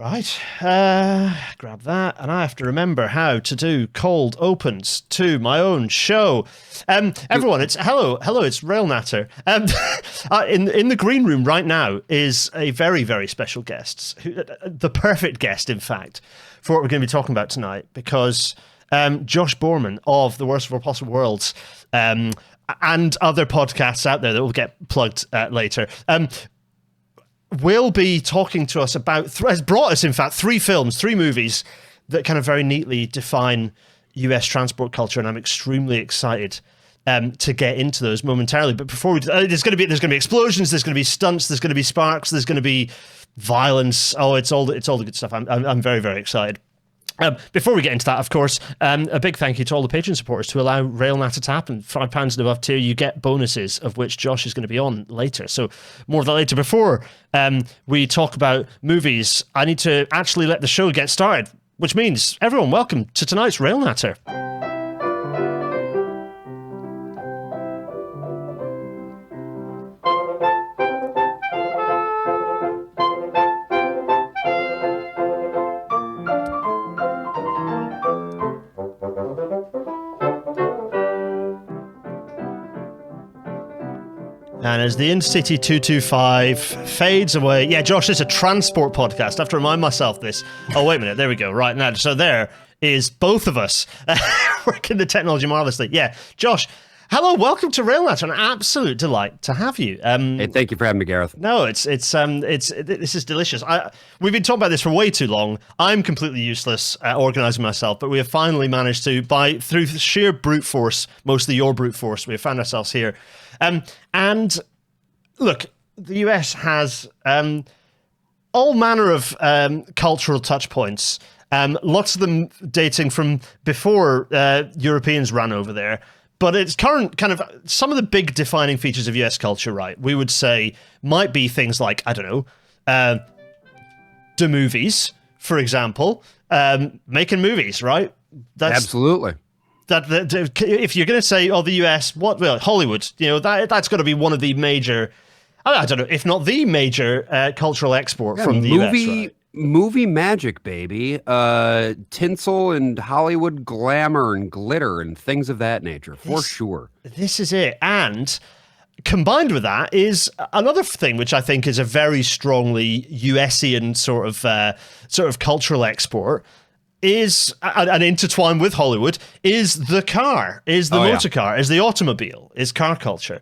Right, grab that, and I have to remember how to do cold opens to my own show. Everyone, it's hello, it's Railnatter. In the green room right now is a very, very special guest, the perfect guest, in fact, for what we're going to be talking about tonight, because Josh Boerman of The Worst of All Possible Worlds, and other podcasts out there that will get plugged later, will be talking to us about, has brought us, in fact, three movies that kind of very neatly define US transport culture, and I'm extremely excited to get into those momentarily. But before we do, there's going to be explosions, there's going to be stunts, there's going to be sparks, there's going to be violence. Oh, it's all the good stuff. I'm very, very excited. Before we get into that, of course, a big thank you to all the Patreon supporters to allow Railnatter to happen. £5 and above tier, you get bonuses, of which Josh is going to be on later. So more of that later. Before we talk about movies, I need to actually let the show get started, which means, everyone, welcome to tonight's Railnatter. And as the InCity 225 fades away, yeah, Josh, this is a transport podcast. I have to remind myself this. Oh, wait a minute. There we go. Right now. So there is both of us working the technology marvelously. Yeah, Josh, hello. Welcome to Railnatter. An absolute delight to have you. Hey, thank you for having me, Gareth. No, this is delicious. We've been talking about this for way too long. I'm completely useless at organizing myself, but we have finally managed to, through sheer brute force, mostly your brute force, we have found ourselves here. And look, the US has all manner of cultural touch points, lots of them dating from before Europeans ran over there. But its current kind of, some of the big defining features of US culture, right, we would say might be things like, I don't know, the movies, for example, making movies, right? Absolutely. That if you're going to say, oh, the US, Hollywood, that's got to be one of the major, I don't know, if not the major cultural export from the US, right? Movie magic, baby. Tinsel and Hollywood glamour and glitter and things of that nature, for sure. This is it. And combined with that is another thing, which I think is a very strongly USian sort of cultural export, is, and intertwined with Hollywood, is the car, is the motor car, is the automobile, is car culture.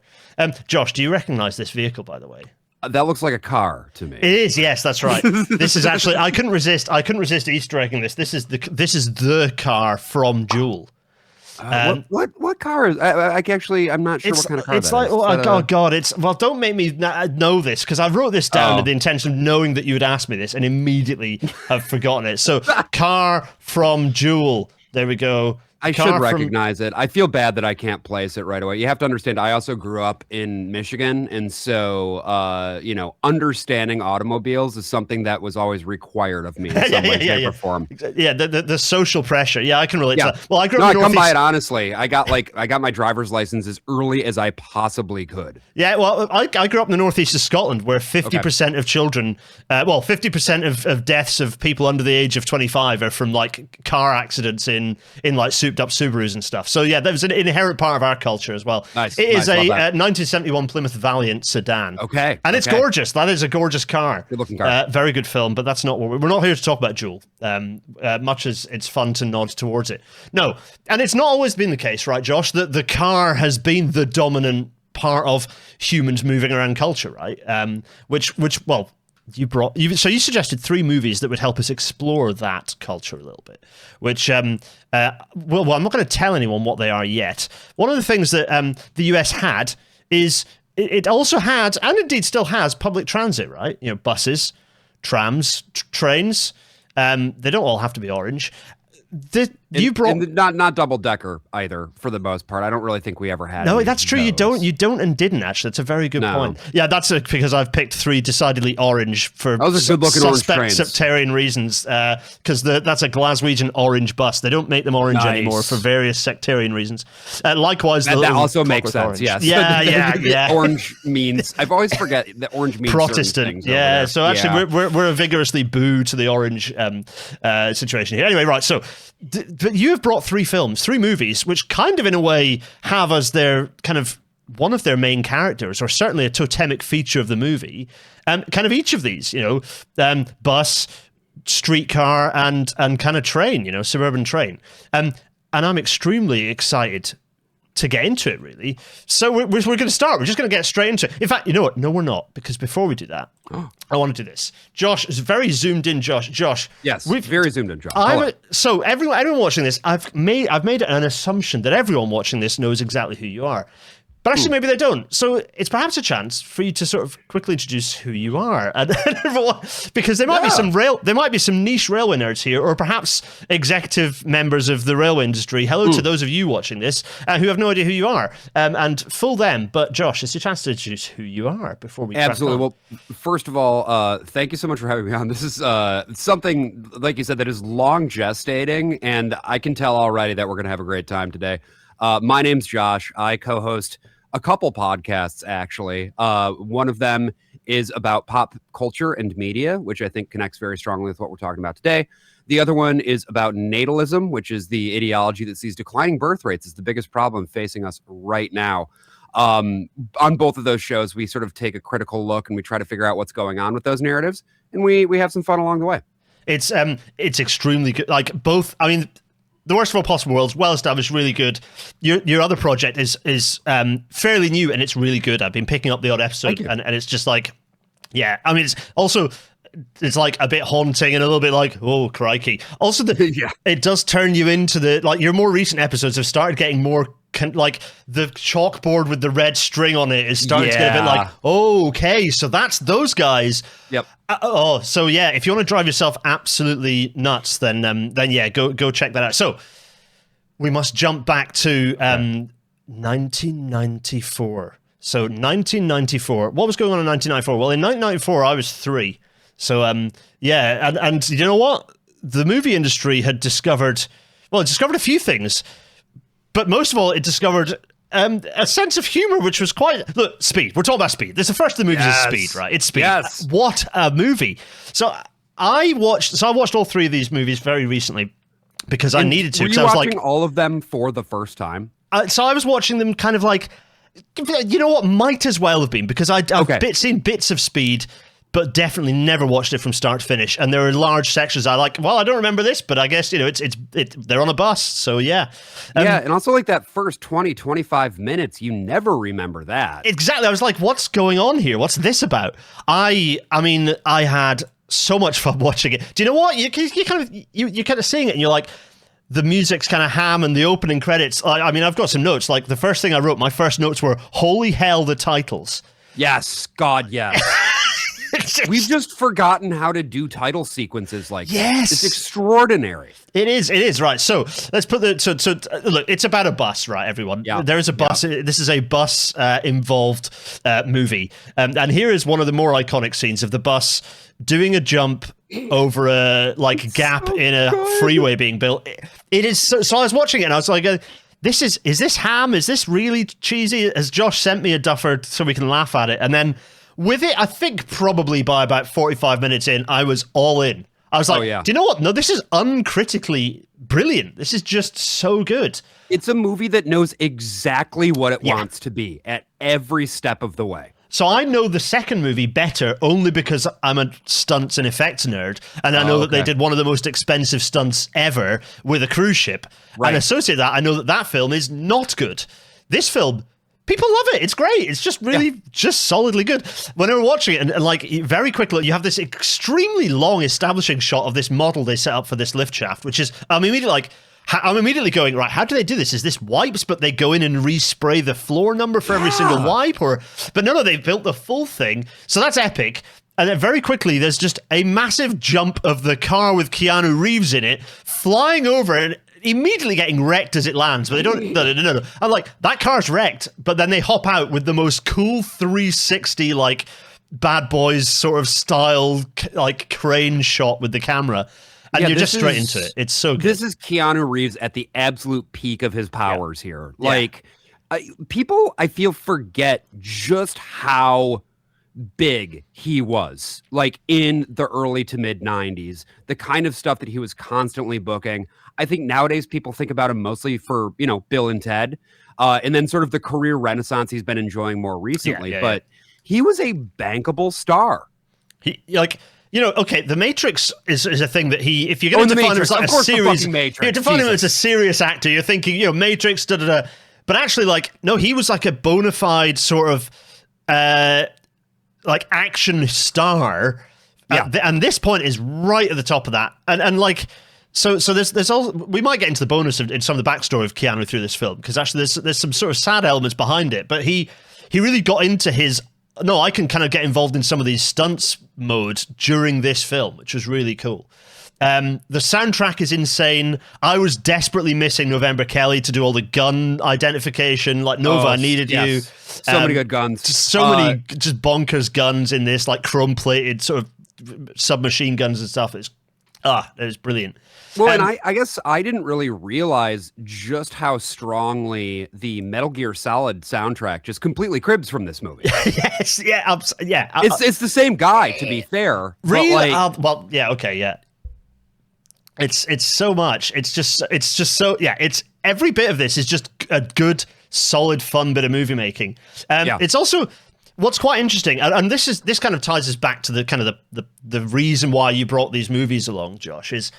Josh, do you recognize this vehicle, by the way? That looks like a car to me. It is, yes, that's right. This is actually, I couldn't resist Easter egging this. This is the car from Joule. What car is? I'm not sure what kind of car it's that like, is. Oh God, don't make me know this, because I wrote this down with the intention of knowing that you would ask me this and immediately have forgotten it. So, car from Joule. There we go. I should recognize it. I feel bad that I can't place it right away. You have to understand, I also grew up in Michigan, and so understanding automobiles is something that was always required of me in some way, shape, or form. Yeah, the social pressure. Yeah, I can relate to that. Well, I grew up in the Northeast. I come by it honestly. I got my driver's license as early as I possibly could. Yeah, well, I grew up in the northeast of Scotland, where 50% of children, 50% of deaths of people under the age of 25 are from like car accidents in like souped up Subarus and stuff. So yeah, that was an inherent part of our culture as well. Nice. It is a 1971 Plymouth Valiant sedan. Okay. And it's gorgeous. That is a gorgeous car. Good looking car. Very good film, but that's not what we're not here to talk about Joule. Much as it's fun to nod towards it. No, and it's not always been the case, right, Josh, that the car has been the dominant part of humans moving around culture, right? You suggested three movies that would help us explore that culture a little bit, which, I'm not going to tell anyone what they are yet. One of the things that the US had is it also had, and indeed still has, public transit, right? You know, buses, trams, trains. They don't all have to be orange. You brought not double decker either for the most part. I don't really think we ever had. No, that's true. You don't and didn't actually. That's a very good point. Yeah, that's because I've picked 3 decidedly orange for suspect sectarian reasons. Because that's a Glaswegian orange bus. They don't make them orange anymore for various sectarian reasons. Likewise, that also makes sense. Orange. Yes. Yeah. Orange means I've always forget that orange means Protestant. Yeah. So actually, we're a vigorously boo to the orange situation here. Anyway, right. So. But you have brought 3 films, 3 movies, which kind of in a way have as their kind of one of their main characters, or certainly a totemic feature of the movie, kind of each of these, bus, streetcar, and kind of train, suburban train. And I'm extremely excited to get into it, really. So we're going to start. We're just going to get straight into it. In fact, you know what? No, we're not, because before we do that, I want to do this. Josh is very zoomed in. Josh. Yes, very zoomed in, Josh. So everyone watching this, I've made an assumption that everyone watching this knows exactly who you are. But actually, maybe they don't. So it's perhaps a chance for you to sort of quickly introduce who you are, and because there might be some niche railway nerds here, or perhaps executive members of the railway industry. Hello to those of you watching this who have no idea who you are, and fool them. But Josh, it's your chance to introduce who you are before we absolutely. Well, first of all, thank you so much for having me on. This is something, like you said, that is long gestating, and I can tell already that we're going to have a great time today. My name's Josh. I co-host a couple podcasts, actually. One of them is about pop culture and media, which I think connects very strongly with what we're talking about today. The other one is about natalism, which is the ideology that sees declining birth rates as the biggest problem facing us right now. On both of those shows, we sort of take a critical look and we try to figure out what's going on with those narratives, and we have some fun along the way. It's extremely good. Like both, I mean, The Worst of All Possible Worlds, well established, really good. Your other project is fairly new, and it's really good. I've been picking up the odd episode, and it's just like, yeah. I mean, it's like a bit haunting and a little bit like, oh crikey. Also, it does turn you into your more recent episodes have started getting more like the chalkboard with the red string on it is starting to get a bit like, oh, okay, so that's those guys. Yep. So yeah, if you want to drive yourself absolutely nuts, then go check that out. So we must jump back to 1994. So 1994. What was going on in 1994? Well, in 1994, I was 3. So and you know what? The movie industry had discovered a few things. But most of all, it discovered a sense of humor, which was look, Speed. We're talking about Speed. This is the first of the movies is Speed, right? It's Speed. Yes. What a movie. So I watched all 3 of these movies very recently because I needed to. Were you watching all of them for the first time? So I was watching them kind of like, you know what, might as well have been, because I've seen bits of Speed, but definitely never watched it from start to finish. And there are large sections I don't remember this, but I guess, they're on a bus. So yeah. And also like that first 20, 25 minutes, you never remember that. Exactly. I was like, what's going on here? What's this about? I mean, I had so much fun watching it. Do you know what? You're kind of seeing it and you're like, the music's kind of ham and the opening credits. I mean, I've got some notes. Like the first thing I wrote, my first notes were, holy hell, the titles. Yes. God, yes. We've just forgotten how to do title sequences like yes. That. It's extraordinary. It is, right. So let's put look, it's about a bus, right, everyone? Yeah. There is a bus. Yeah. This is a bus involved movie. And here is one of the more iconic scenes of the bus doing a jump over a gap in a freeway being built. It is so I was watching it and I was like, is this ham? Is this really cheesy? Has Josh sent me a duffer so we can laugh at it? And then with it, I think probably by about 45 minutes in, I was all in. I was like, do you know what? No, this is uncritically brilliant. This is just so good. It's a movie that knows exactly what it wants to be at every step of the way. So I know the second movie better only because I'm a stunts and effects nerd, and I know that they did one of the most expensive stunts ever with a cruise ship. Right. And associate that, I know that film is not good. This film, people love it. It's great. It's just really just solidly good. When I was watching it, and like very quickly, you have this extremely long establishing shot of this model they set up for this lift shaft, which is, I'm immediately going, right, how do they do this? Is this wipes, but they go in and respray the floor number for every single wipe? But no, they've built the full thing. So that's epic. And then very quickly, there's just a massive jump of the car with Keanu Reeves in it, flying over, and immediately getting wrecked as it lands, but they don't. No. I'm like, that car's wrecked, but then they hop out with the most cool 360 like Bad Boys sort of style like crane shot with the camera, and you're just straight into it. It's so good. This is Keanu Reeves at the absolute peak of his powers here. Like, people, I feel, forget just how big he was, like, in the early to mid 90s, the kind of stuff that he was constantly booking. I think nowadays people think about him mostly for, Bill and Ted, and then sort of the career renaissance he's been enjoying more recently. But he was a bankable star. He, like, okay, The Matrix is a thing that if you're going to define him as like a series, you define him as a serious actor, you're thinking, Matrix, da-da-da. But actually, like, no, he was like a bona fide sort of, like, action star. And this point is right at the top of that. And like, so there's all, we might get into the bonus in some of the backstory of Keanu through this film, because actually there's some sort of sad elements behind it, but he really got into his, no, I can kind of get involved in some of these stunts mode during this film, which was really cool. The soundtrack is insane. I was desperately missing November Kelly to do all the gun identification. Like, Nova, I needed you. So many good guns. So many just bonkers guns in this, like chrome-plated sort of submachine guns and stuff. It was brilliant. Well, and I guess I didn't really realize just how strongly the Metal Gear Solid soundtrack just completely cribs from this movie. Yes, yeah. It's the same guy, to be fair. Really? It's so much. It's just so, it's every bit of this is just a good, solid, fun bit of movie making. It's also what's quite interesting, and this kind of ties us back to the kind of the reason why you brought these movies along, Josh, is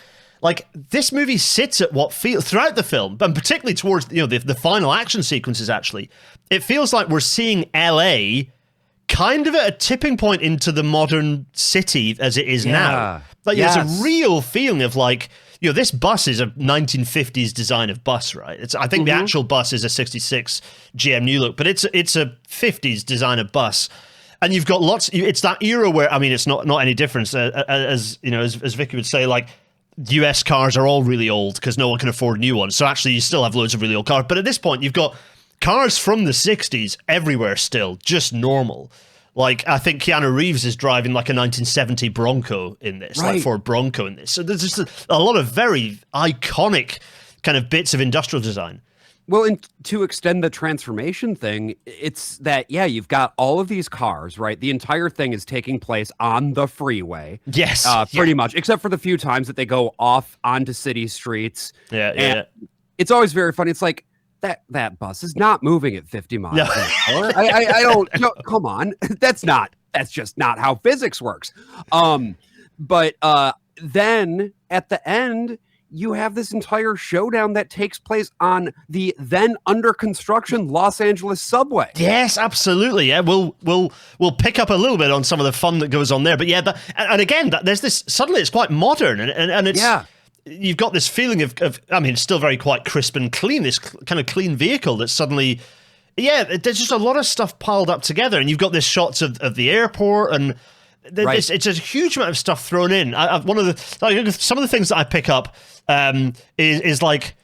like this movie sits at what feels throughout the film, and particularly towards the final action sequences. Actually, it feels like we're seeing LA kind of at a tipping point into the modern city as it is now. Like, there's a real feeling of like, this bus is a 1950s design of bus, right? I think the actual bus is a 66 GM New Look, but it's a 50s design of bus. And you've got it's that era where, I mean, it's not any different as Vicky would say, like, US cars are all really old because no one can afford new ones. So actually you still have loads of really old cars. But at this point, you've got cars from the 60s everywhere still, just normal. Like, I think Keanu Reeves is driving like a 1970 Bronco in this, like Ford Bronco in this. So there's just a lot of very iconic kind of bits of industrial design. Well, and to extend the transformation thing, it's that, you've got all of these cars, right? The entire thing is taking place on the freeway. Yes. Pretty much, except for the few times that they go off onto city streets. Yeah. It's always very funny. It's like, that bus is not moving at 50 miles an hour. I don't, no, come on. That's just not how physics works. But then at the end, you have this entire showdown that takes place on the then under construction Los Angeles subway. Yes, absolutely. Yeah, we'll pick up a little bit on some of the fun that goes on there. But and again, there's this, suddenly it's quite modern and it's, you've got this feeling of, I mean, it's still very quite crisp and clean, this kind of clean vehicle that suddenly, there's just a lot of stuff piled up together. And you've got this shots of the airport and it's a huge amount of stuff thrown in. Some of the things that I pick up is like,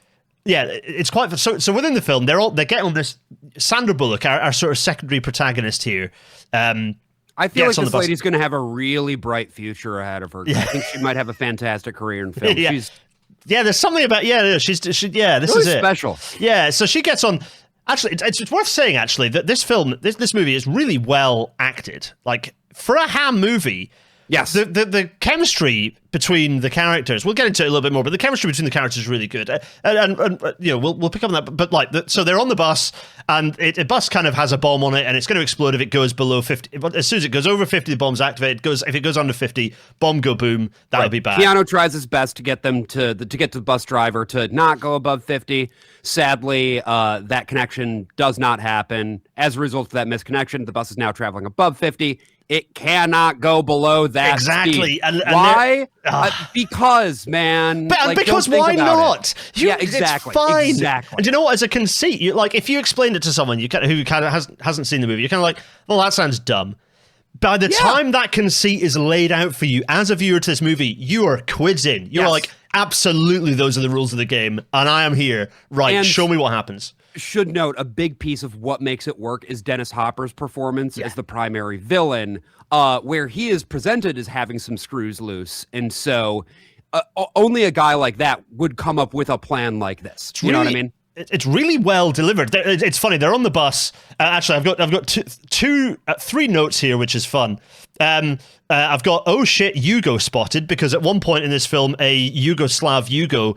it's quite so within the film they get on this. Sandra Bullock, our sort of secondary protagonist here. I feel like this lady's going to have a really bright future ahead of her. I think she might have a fantastic career in film. There's something about this really is it. Special. Yeah, so she gets on. Actually, it's worth saying actually that this movie is really well acted. Like, for a Ham movie. Yes. The chemistry between the characters, we'll get into it a little bit more, but the chemistry between the characters is really good. And we'll pick up on that. But like, so they're on the bus, and the bus kind of has a bomb on it, and it's going to explode if it goes below 50. But as soon as it goes over 50, the bomb's activated. If it goes under 50, bomb go boom. That'll be bad. Keanu tries his best to get them to get the bus driver to not go above 50. Sadly, that connection does not happen. As a result of that misconnection, the bus is now traveling above 50. It cannot go below that exactly. And why? Because, man. Because why not? Exactly. It's fine. Exactly. And you know what? As a conceit, if you explained it to someone who kind of hasn't seen the movie, you're kind of like, well, that sounds dumb. By the time that conceit is laid out for you as a viewer to this movie, you are quids in. You're like, absolutely those are the rules of the game, and I am here. Right, And show me what happens. Should note, a big piece of what makes it work is Dennis Hopper's performance as the primary villain, where he is presented as having some screws loose. And so only a guy like that would come up with a plan like this. You know what I mean? It's really well delivered. It's funny. They're on the bus. Actually, I've got three notes here, which is fun. I've got, oh shit, Yugo spotted, because at one point in this film, a Yugoslav Yugo,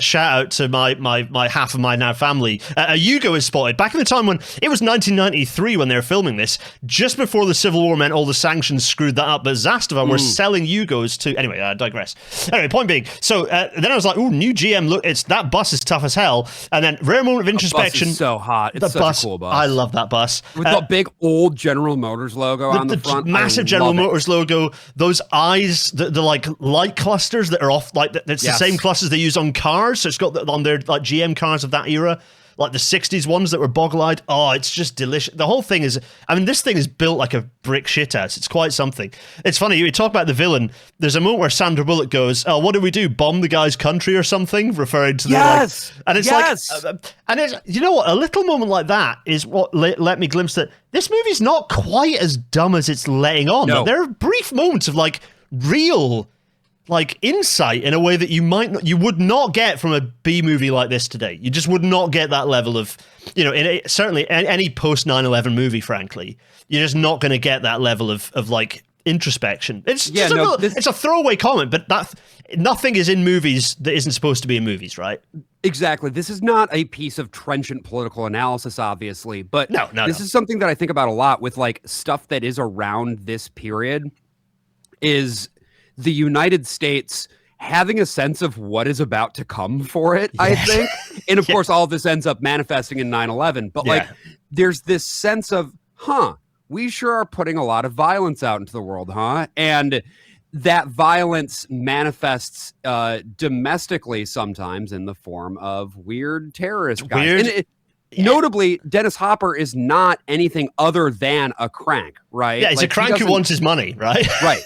shout out to my half of my now family, a Yugo is spotted. Back in the time when, it was 1993 when they were filming this, just before the Civil War meant all the sanctions screwed that up, but Zastava were selling Yugos to, anyway, I digress. Anyway, point being, so then I was like, ooh, new GM, look, that bus is tough as hell, and then rare moment of introspection. The bus is so hot. It's such a cool bus. I love that bus. With the big old General Motors logo on the front. Massive General Motors logo. Those eyes, the like light clusters that are off, like it's the same clusters they use on cars. So it's got on their like GM cars of that era, like the 60s ones that were boggle-eyed. Oh, it's just delicious. The whole thing is, I mean, this thing is built like a brick shithouse. It's quite something. It's funny, you talk about the villain. There's a moment where Sandra Bullock goes, oh, what do we do? Bomb the guy's country or something? Referring to the like, and it's like, and it's, you know what? A little moment like that is what let me glimpse that this movie's not quite as dumb as it's letting on. No. There are brief moments of like real like insight in a way that you would not get from a B movie like this today. You just would not get that level of, you know, certainly any post 9/11 movie, frankly, you're just not going to get that level of like introspection. It's it's a throwaway comment, but that nothing is in movies that isn't supposed to be in movies, right? Exactly. This is not a piece of trenchant political analysis, obviously, but this is something that I think about a lot with like stuff that is around this period is the United States having a sense of what is about to come for it, I think. And of course, all of this ends up manifesting in 9/11. But like, there's this sense of, we sure are putting a lot of violence out into the world, And that violence manifests domestically sometimes in the form of weird terrorist guys. And notably, Dennis Hopper is not anything other than a crank, right? Yeah, he's like, a crank who wants his money, right? Right.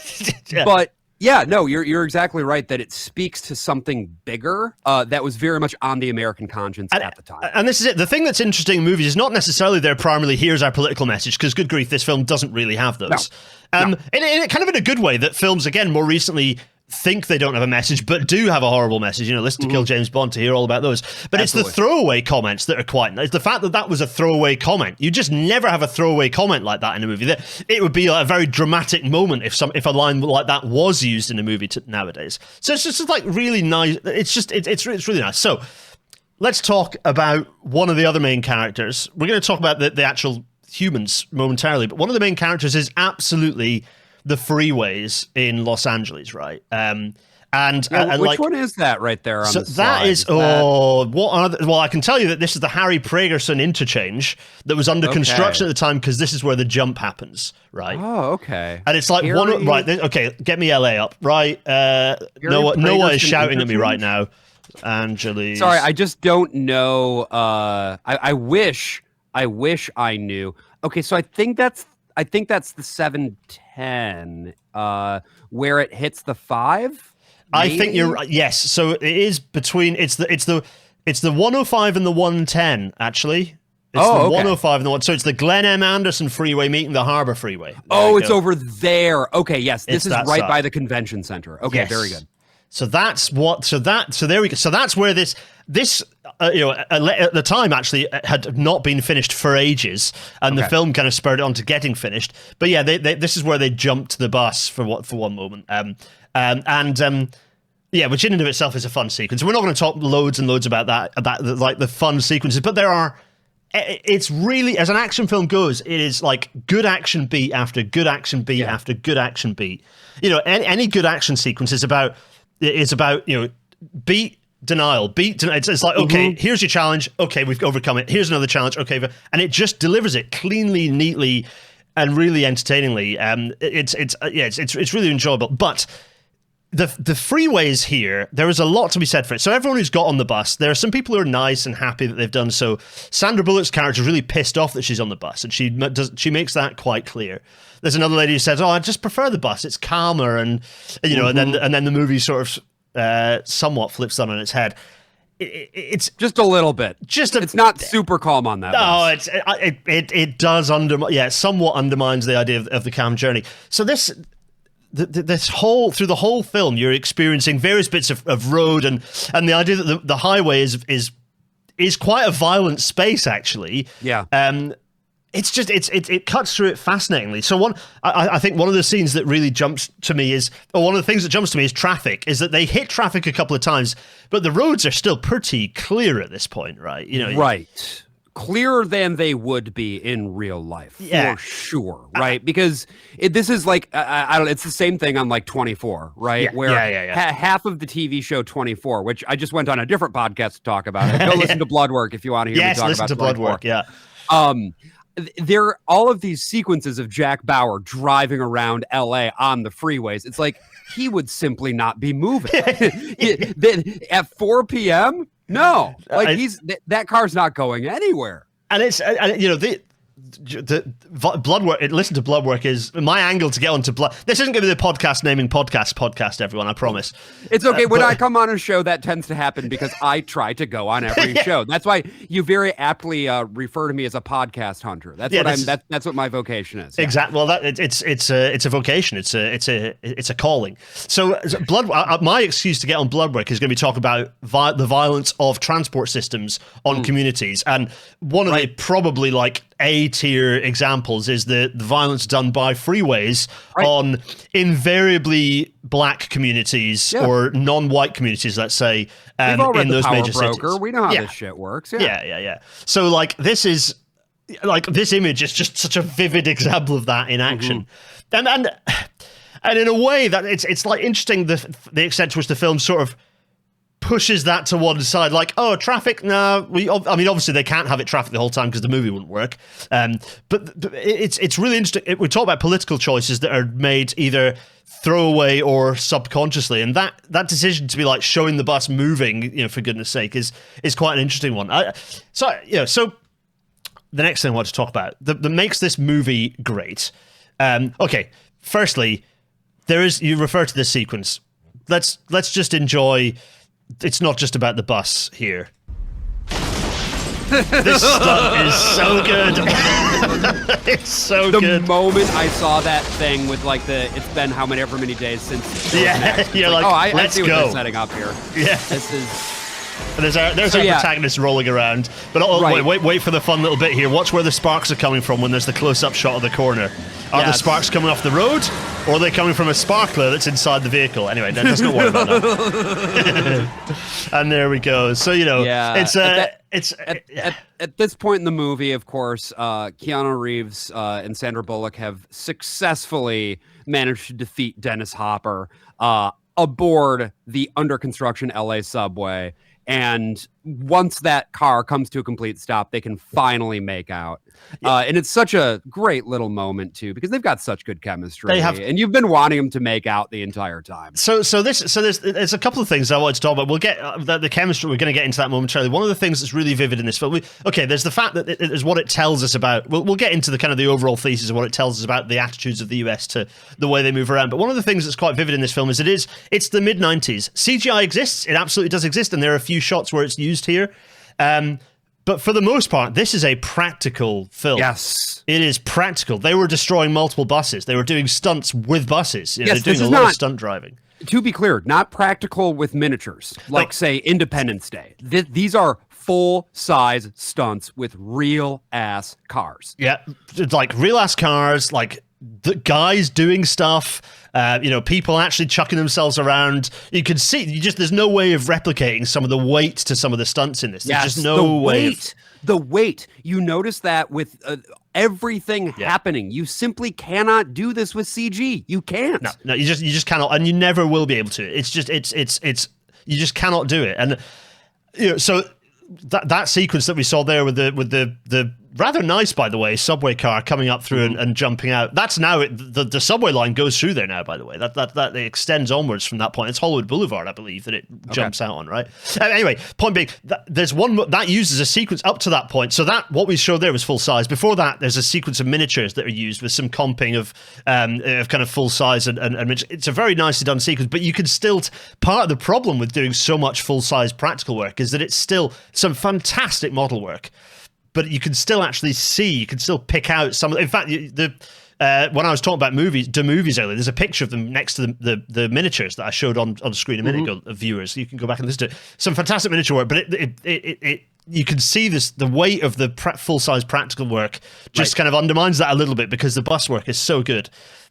But yeah, no, you're exactly right that it speaks to something bigger that was very much on the American conscience at the time. And this is it. The thing that's interesting in movies is not necessarily they're primarily, here's our political message, because good grief, this film doesn't really have those. In kind of in a good way that films, again, more recently think they don't have a message, but do have a horrible message. You know, listen to Kill James Bond to hear all about those. But it's the throwaway comments that are quite nice. The fact that was a throwaway comment. You just never have a throwaway comment like that in a movie. It would be a very dramatic moment if a line like that was used in a movie nowadays. So it's just like really nice. It's really nice. So let's talk about one of the other main characters. We're going to talk about the actual humans momentarily, but one of the main characters is absolutely the freeways in Los Angeles, right? And which like, one is that right there on the slide? That is, well, I can tell you that this is the Harry Pragerson interchange that was under construction at the time, because this is where the jump happens, right? Oh, okay. And it's like okay, get me LA up, right? Noah is shouting at me right now. Angeles. Sorry, I just don't know. I wish I knew. Okay, so I think that's the 710 where it hits the 5. I think you're right. Yes, so it is between it's the 105 and the 110 actually. It's the 105 and the 1. So it's the Glenn M. Anderson Freeway meeting the Harbor Freeway. It's over there. Okay, yes, this is right by the convention center. Okay, yes. Very good. So that's what. So there we go. So that's where this at the time actually had not been finished for ages, and the film kind of spurred it on to getting finished. But yeah, this is where they jumped the bus for one moment. Yeah, which in and of itself is a fun sequence. We're not going to talk loads and loads about that like the fun sequences, but there are. It's really, as an action film goes, it is like good action beat after good action beat after good action beat. You know, any good action sequence is about beat denial. It's like, okay, here's your challenge. Okay, we've overcome it. Here's another challenge. Okay, and it just delivers it cleanly, neatly, and really entertainingly. It's really enjoyable. But the freeways here, there is a lot to be said for it. So everyone who's got on the bus, there are some people who are nice and happy that they've done so. Sandra Bullock's character is really pissed off that she's on the bus, and she makes that quite clear. There's another lady who says, "Oh, I just prefer the bus. It's calmer," and and then the movie sort of somewhat flips on its head. It's just a little bit. It's not super calm on that. No, it does somewhat undermines the idea of the calm journey. So this through the whole film, you're experiencing various bits of road and the idea that the highway is quite a violent space, actually. Yeah. It cuts through it fascinatingly. So I think one of the scenes that really jumps to me one of the things that jumps to me is traffic. Is that they hit traffic a couple of times, but the roads are still pretty clear at this point, right? Right. Clearer than they would be in real life, for sure, right? Because this is like I don't. It's the same thing on like 24, right? Half of the TV show 24, which I just went on a different podcast to talk about. Go listen to Bloodwork if you want to hear me talk about 24. Yes, listen to Bloodwork. Yeah. There are all of these sequences of Jack Bauer driving around LA on the freeways. It's like he would simply not be moving at 4 p.m. No, like that car's not going anywhere. And the Bloodwork. Listen to Bloodwork is my angle to get onto Blood. This isn't going to be the podcast naming podcast. Everyone, I promise. It's okay when I come on a show. That tends to happen because I try to go on every show. That's why you very aptly refer to me as a podcast hunter. That's what my vocation is. Exactly. Well, it's a vocation. It's a calling. So my excuse to get on Bloodwork is going to be talking about the violence of transport systems on communities, and one of the probably like A-tier examples is the violence done by freeways on invariably black communities or non-white communities, let's say, in those major cities. We know how this shit works. Yeah. So like this image is just such a vivid example of that in action. And in a way that it's like interesting the extent to which the film sort of pushes that to one side, like, oh, traffic, no, obviously they can't have it traffic the whole time because the movie wouldn't work. But it's really interesting. We talk about political choices that are made either throwaway or subconsciously, and that decision to be like showing the bus moving, for goodness sake, is quite an interesting one. So the next thing I want to talk about that makes this movie great. Okay, firstly, you refer to this sequence. Let's just enjoy. It's not just about the bus here. This stuff is so good. It's so good. The moment I saw that thing with like it's been however many days since. You're like, I see what they're setting up here. Yeah. This is. There's our protagonist rolling around. But wait for the fun little bit here. Watch where the sparks are coming from when there's the close-up shot of the corner. Are the sparks coming off the road, or are they coming from a sparkler that's inside the vehicle? Anyway, let's not worry about that. And there we go. So at this point in the movie, of course, Keanu Reeves and Sandra Bullock have successfully managed to defeat Dennis Hopper aboard the under construction LA subway. And once that car comes to a complete stop, they can finally make out. And it's such a great little moment, too, because they've got such good chemistry. And you've been wanting them to make out the entire time. So there's a couple of things I wanted to talk about. We'll get the chemistry. We're going to get into that momentarily. One of the things that's really vivid in this film, there's the fact that it is what it tells us about. We'll get into the kind of the overall thesis of what it tells us about the attitudes of the US to the way they move around. But one of the things that's quite vivid in this film is it's the mid-90s. CGI exists. It absolutely does exist. And there are a few shots where it's used here. But for the most part, this is a practical film. Yes. It is practical. They were destroying multiple buses. They were doing stunts with buses. They're doing a lot of stunt driving. To be clear, not practical with miniatures, like, say, Independence Day. These are full-size stunts with real-ass cars. Yeah, like real-ass cars, like the guys doing stuff, people actually chucking themselves around. You can see, there's no way of replicating some of the weight to some of the stunts in this. There's just no way. The weight. You notice that with everything happening. You simply cannot do this with CG. You can't. No, you just cannot, and you never will be able to. It's just, you just cannot do it. And so that sequence that we saw there with the rather nice, by the way, subway car coming up through and jumping out. That's now the subway line goes through there now. By the way, that it extends onwards from that point. It's Hollywood Boulevard, I believe, that it jumps out on. Right. Anyway, point being, there's one that uses a sequence up to that point. So that what we showed there was full size. Before that, there's a sequence of miniatures that are used with some comping of kind of full size and it's a very nicely done sequence. But you can still part of the problem with doing so much full size practical work is that it's still some fantastic model work. But you can still actually see, you can still pick out some. In fact, when I was talking about movies earlier, there's a picture of them next to the miniatures that I showed on screen a minute ago, of viewers. You can go back and listen to it. Some fantastic miniature work, but it you can see the weight of the full size practical work just kind of undermines that a little bit because the bus work is so good.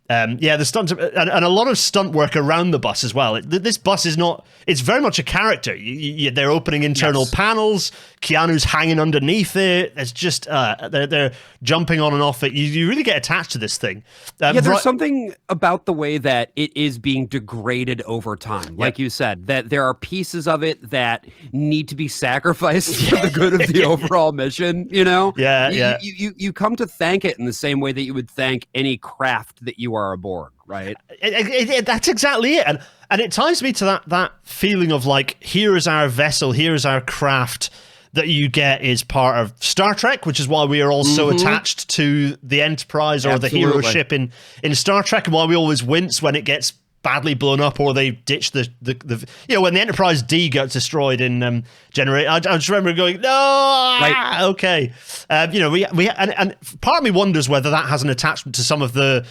The stunts and a lot of stunt work around the bus as well. This bus is not, it's very much a character. They're opening internal panels. Keanu's hanging underneath it. It's just, they're jumping on and off it. You really get attached to this thing. There's something about the way that it is being degraded over time. Like you said, that there are pieces of it that need to be sacrificed for the good of the overall mission, you know? You come to thank it in the same way that you would thank any craft that you are aboard, right? That's exactly it. And it ties me to that feeling of like, here is our vessel, here is our craft that you get is part of Star Trek, which is why we are all so attached to the Enterprise or the hero ship in Star Trek, and why we always wince when it gets badly blown up or they ditch the when the Enterprise D gets destroyed in Generate. I just remember going, no, okay. We and part of me wonders whether that has an attachment to some of the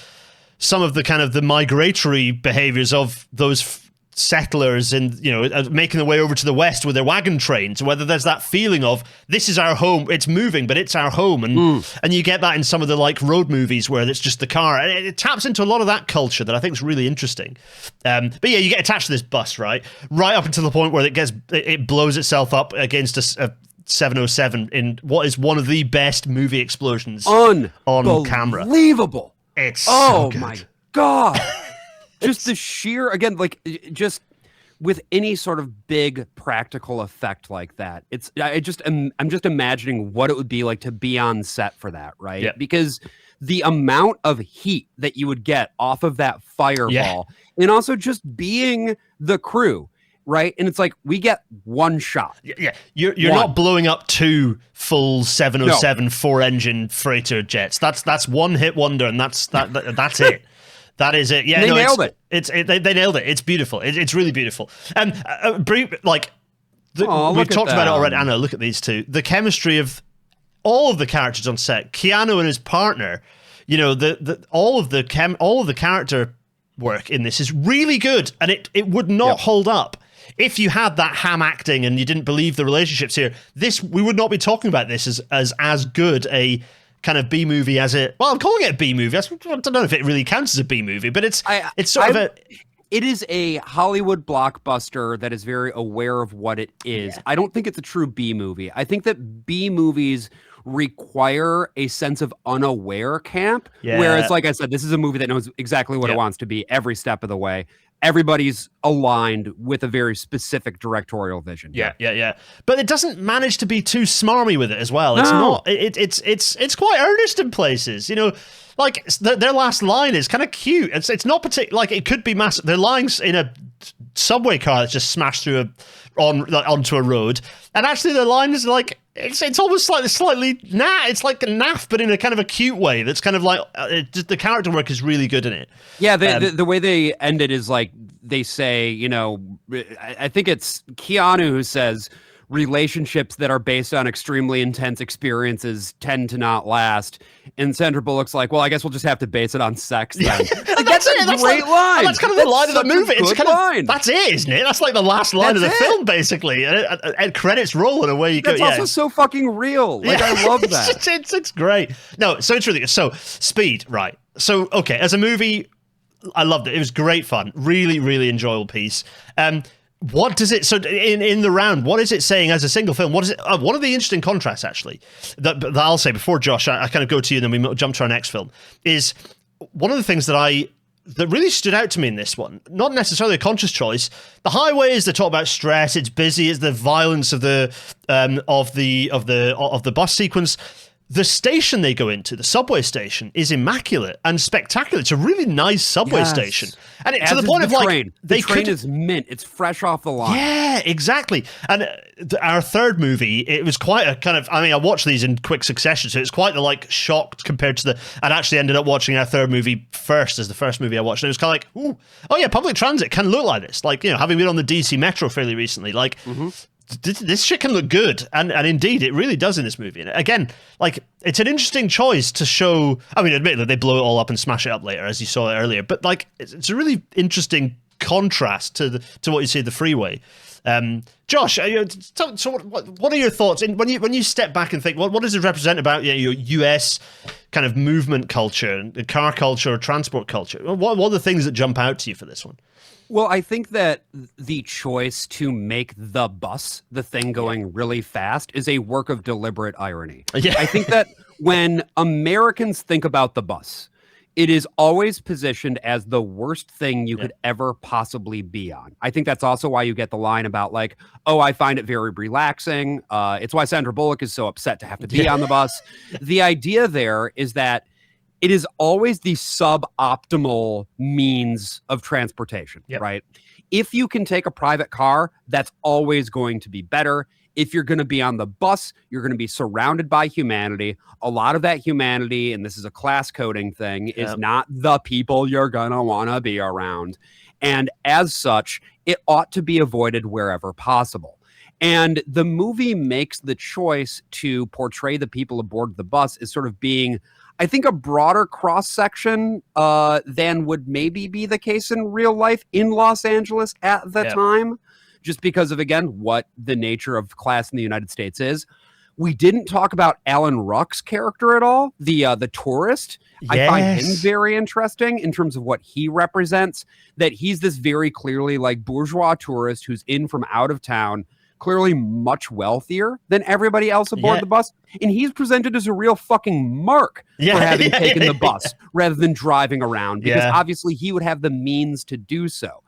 kind of the migratory behaviors of those settlers and making their way over to the west with their wagon trains, whether there's that feeling of this is our home, it's moving but it's our home, and you get that in some of the like road movies where it's just the car, and it taps into a lot of that culture that I think is really interesting. But yeah, you get attached to this bus right up until the point where it blows itself up against a 707 in what is one of the best movie explosions on camera. Unbelievable. It's so good. My god. Just the sheer, again, like, just with any sort of big practical effect like that, I'm just imagining what it would be like to be on set for that, right? Yeah. Because the amount of heat that you would get off of that fireball, and also just being the crew, right? And it's like, we get one shot. Yeah, you're not blowing up two full 707 4-engine freighter jets. That's one hit wonder, and that's it. That is it. Yeah, they nailed it. They nailed it. It's beautiful. It's really beautiful. And we've talked about it already. Anna, look at these two. The chemistry of all of the characters on set. Keanu and his partner. All of the character work in this is really good, and it would not hold up if you had that ham acting and you didn't believe the relationships here. We would not be talking about this as good a kind of B movie as it. Well, I'm calling it a B movie. I don't know if it really counts as a B movie, but it's it is a Hollywood blockbuster that is very aware of what it is. Yeah. I don't think it's a true B movie. I think that B movies require a sense of unaware camp. Yeah. Whereas, like I said, this is a movie that knows exactly what it wants to be every step of the way. Everybody's aligned with a very specific directorial vision. Yeah. But it doesn't manage to be too smarmy with it as well. It's not. It's quite earnest in places. Like their last line is kind of cute. It's not particular. Like it could be massive. Their lines in a subway car that's just smashed through onto a road, and actually their line is like it's almost like slightly it's like a naff, but in a kind of a cute way. That's kind of like the character work is really good in it. Yeah, the way they end it is like they say, I think it's Keanu who says relationships that are based on extremely intense experiences tend to not last. And Sandra Bullock's like, well, I guess we'll just have to base it on sex then. That's a great line. That's kind of the line of the movie. It's kind of that's it, isn't it? That's like the last line of the film, basically. And credits roll and away you go. That's also so fucking real. Like I love that. It's great. No, so it's really good. So Speed, right? So okay, as a movie, I loved it. It was great fun. Really, really enjoyable piece. What does it, so in the round, what is it saying as a single film? What is it? One of the interesting contrasts, actually, that I'll say before, Josh, I kind of go to you and then we jump to our next film, is one of the things that really stood out to me in this one, not necessarily a conscious choice. The highways, they talk about stress, it's busy, it's the violence of the bus sequence. the station they go into, the subway station, is immaculate and spectacular. It's a really nice subway station. And to the point of train. The train is mint. It's fresh off the line. Yeah, exactly. And our third movie, it was quite a kind of, I mean, I watched these in quick succession, so it's quite the like shocked compared to I'd actually ended up watching our third movie first as the first movie I watched. And it was kind of like, ooh, oh yeah, public transit can look like this. Like, having been on the DC Metro fairly recently, like, this shit can look good, and indeed it really does in this movie. And again, like, it's an interesting choice to show. I mean, admittedly they blow it all up and smash it up later, as you saw it earlier. But like, it's a really interesting contrast to what you see in the Freeway. Josh, so what are your thoughts when you step back and think, what does it represent about your US kind of movement culture, car culture, or transport culture? What are the things that jump out to you for this one? Well, I think that the choice to make the bus the thing going really fast is a work of deliberate irony. Yeah. I think that when Americans think about the bus, it is always positioned as the worst thing you could ever possibly be on. I think that's also why you get the line about like, oh, I find it very relaxing. It's why Sandra Bullock is so upset to have to be on the bus. The idea there is that it is always the suboptimal means of transportation, right? If you can take a private car, that's always going to be better. If you're going to be on the bus, you're going to be surrounded by humanity. A lot of that humanity, and this is a class coding thing, is not the people you're going to want to be around. And as such, it ought to be avoided wherever possible. And the movie makes the choice to portray the people aboard the bus as sort of being, I think, a broader cross-section than would maybe be the case in real life in Los Angeles at the time, just because of, again, what the nature of class in the United States is. We didn't talk about Alan Ruck's character at all, the tourist. I find him very interesting in terms of what he represents, that he's this very clearly like bourgeois tourist who's in from out of town, clearly much wealthier than everybody else aboard the bus. And he's presented as a real fucking mark for having taken the bus rather than driving around, because obviously he would have the means to do so.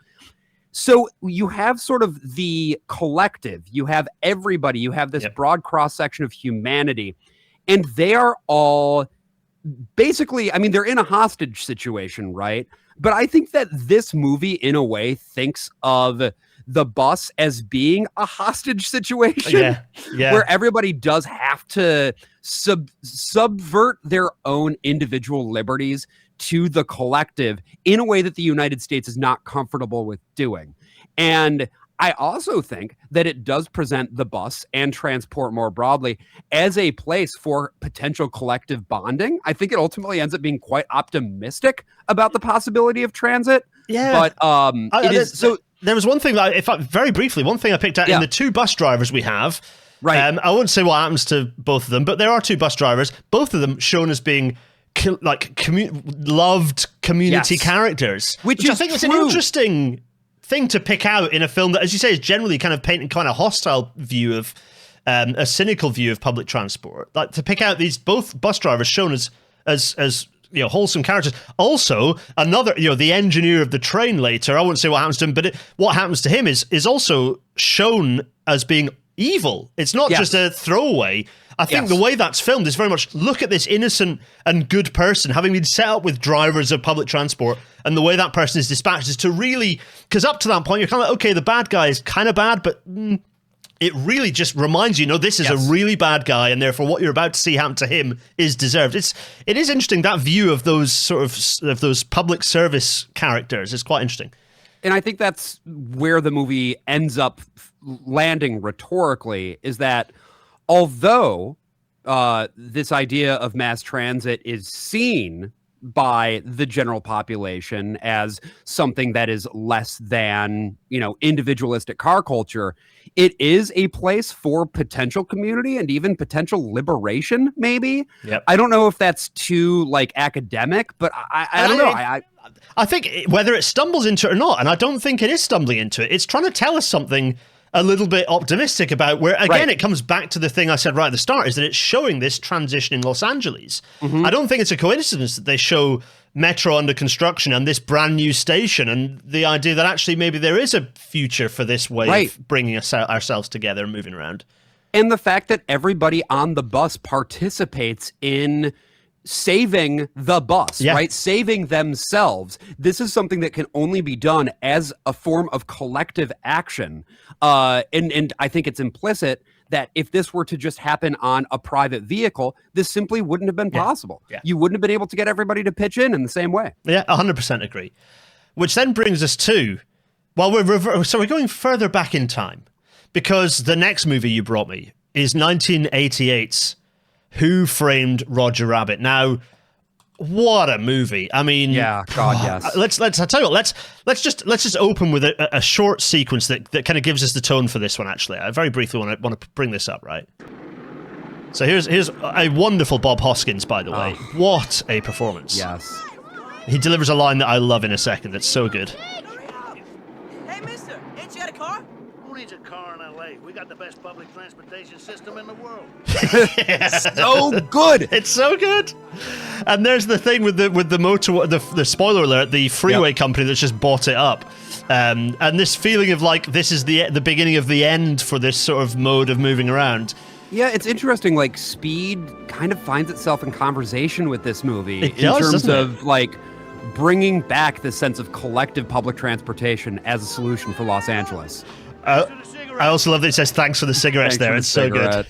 So you have sort of the collective, you have everybody, you have this broad cross-section of humanity, and they are all basically, I mean, they're in a hostage situation, right? But I think that this movie, in a way, thinks of the bus as being a hostage situation where everybody does have to subvert their own individual liberties to the collective in a way that the United States is not comfortable with doing. And I also think that it does present the bus and transport more broadly as a place for potential collective bonding. I think it ultimately ends up being quite optimistic about the possibility of transit. Yeah. But there was one thing that, if I, very briefly, one thing I picked out in the two bus drivers we have. Right. I won't say what happens to both of them, but there are two bus drivers, both of them shown as being loved community characters, which I think is an interesting thing to pick out in a film that, as you say, is generally kind of painting kind of hostile view of a cynical view of public transport. Like, to pick out these both bus drivers shown as wholesome characters. Also, another, the engineer of the train later, I won't say what happens to him, but what happens to him is also shown as being evil. It's not just a throwaway. I think the way that's filmed is very much, look at this innocent and good person having been set up with drivers of public transport, and the way that person is dispatched is to really, because up to that point you're kind of like, okay, the bad guy is kind of bad, but it really just reminds you, this is a really bad guy, and therefore what you're about to see happen to him is deserved. It is interesting, that view of those of those public service characters is quite interesting. And I think that's where the movie ends up landing rhetorically, is that although this idea of mass transit is seen by the general population as something that is less than, individualistic car culture, it is a place for potential community and even potential liberation, maybe. I don't know if that's too academic, but I don't know. I think whether it stumbles into it or not, and I don't think it is stumbling into it, it's trying to tell us something a little bit optimistic about, where, again, it comes back to the thing I said right at the start, is that it's showing this transition in Los Angeles. I don't think it's a coincidence that they show Metro under construction and this brand new station, and the idea that actually maybe there is a future for this way of bringing ourselves together and moving around. And the fact that everybody on the bus participates in saving the bus, right? Saving themselves. This is something that can only be done as a form of collective action. And I think it's implicit that if this were to just happen on a private vehicle, this simply wouldn't have been possible. You wouldn't have been able to get everybody to pitch in the same way. Yeah, 100% agree. Which then brings us to, well, we're going further back in time, because the next movie you brought me is 1988's Who Framed Roger Rabbit. Now, what a movie! I mean, yes. Let's I tell you what, let's just open with a short sequence that kind of gives us the tone for this one. Actually, I very briefly want to bring this up, right? So here's a wonderful Bob Hoskins, by the way. What a performance! Yes, he delivers a line that I love in a second. That's so good. Hey, mister, ain't you got a car? Who needs a car in L.A.? We got the best public transportation system in the world. so good. It's so good. And there's the thing with the motor, the spoiler alert, the freeway company that's just bought it up. And this feeling of like this is the beginning of the end for this sort of mode of moving around. Yeah, it's interesting. Like, speed kind of finds itself in conversation with this movie in terms of like bringing back the sense of collective public transportation as a solution for Los Angeles. I also love that it says thanks for the cigarettes there. It's so good.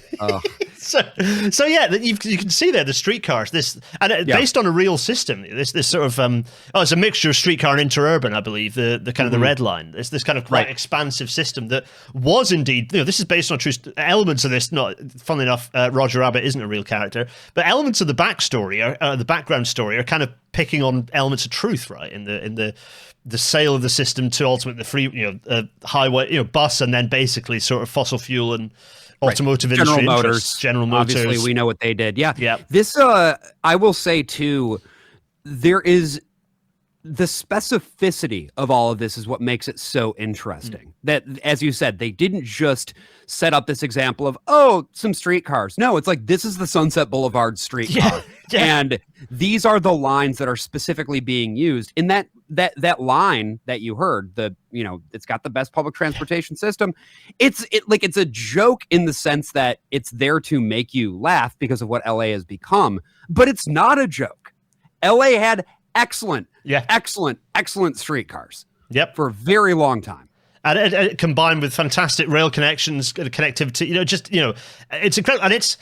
So yeah, you can see there the streetcars. Based on a real system. This sort of it's a mixture of streetcar and interurban, I believe. The kind of the red line. It's this kind of quite expansive system that was indeed. This is based on true elements of this. Not funnily enough, Roger Rabbit isn't a real character, but elements of the backstory, the background story, are kind of picking on elements of truth, right? In the sale of the system to ultimately the free, highway, bus, and then basically sort of fossil fuel and automotive industry interests. General Motors. Obviously, we know what they did. Yeah. Yeah. This, I will say too, there is the specificity of all of this is what makes it so interesting. That, as you said, they didn't just set up this example of, some streetcars. No, it's like, this is the Sunset Boulevard streetcar. And these are the lines that are specifically being used. In that line that you heard, it's got the best public transportation system. It's a joke in the sense that it's there to make you laugh because of what LA has become, but it's not a joke. LA had excellent streetcars. Yep. For a very long time. And it combined with fantastic rail connections, connectivity, it's incredible. And it's,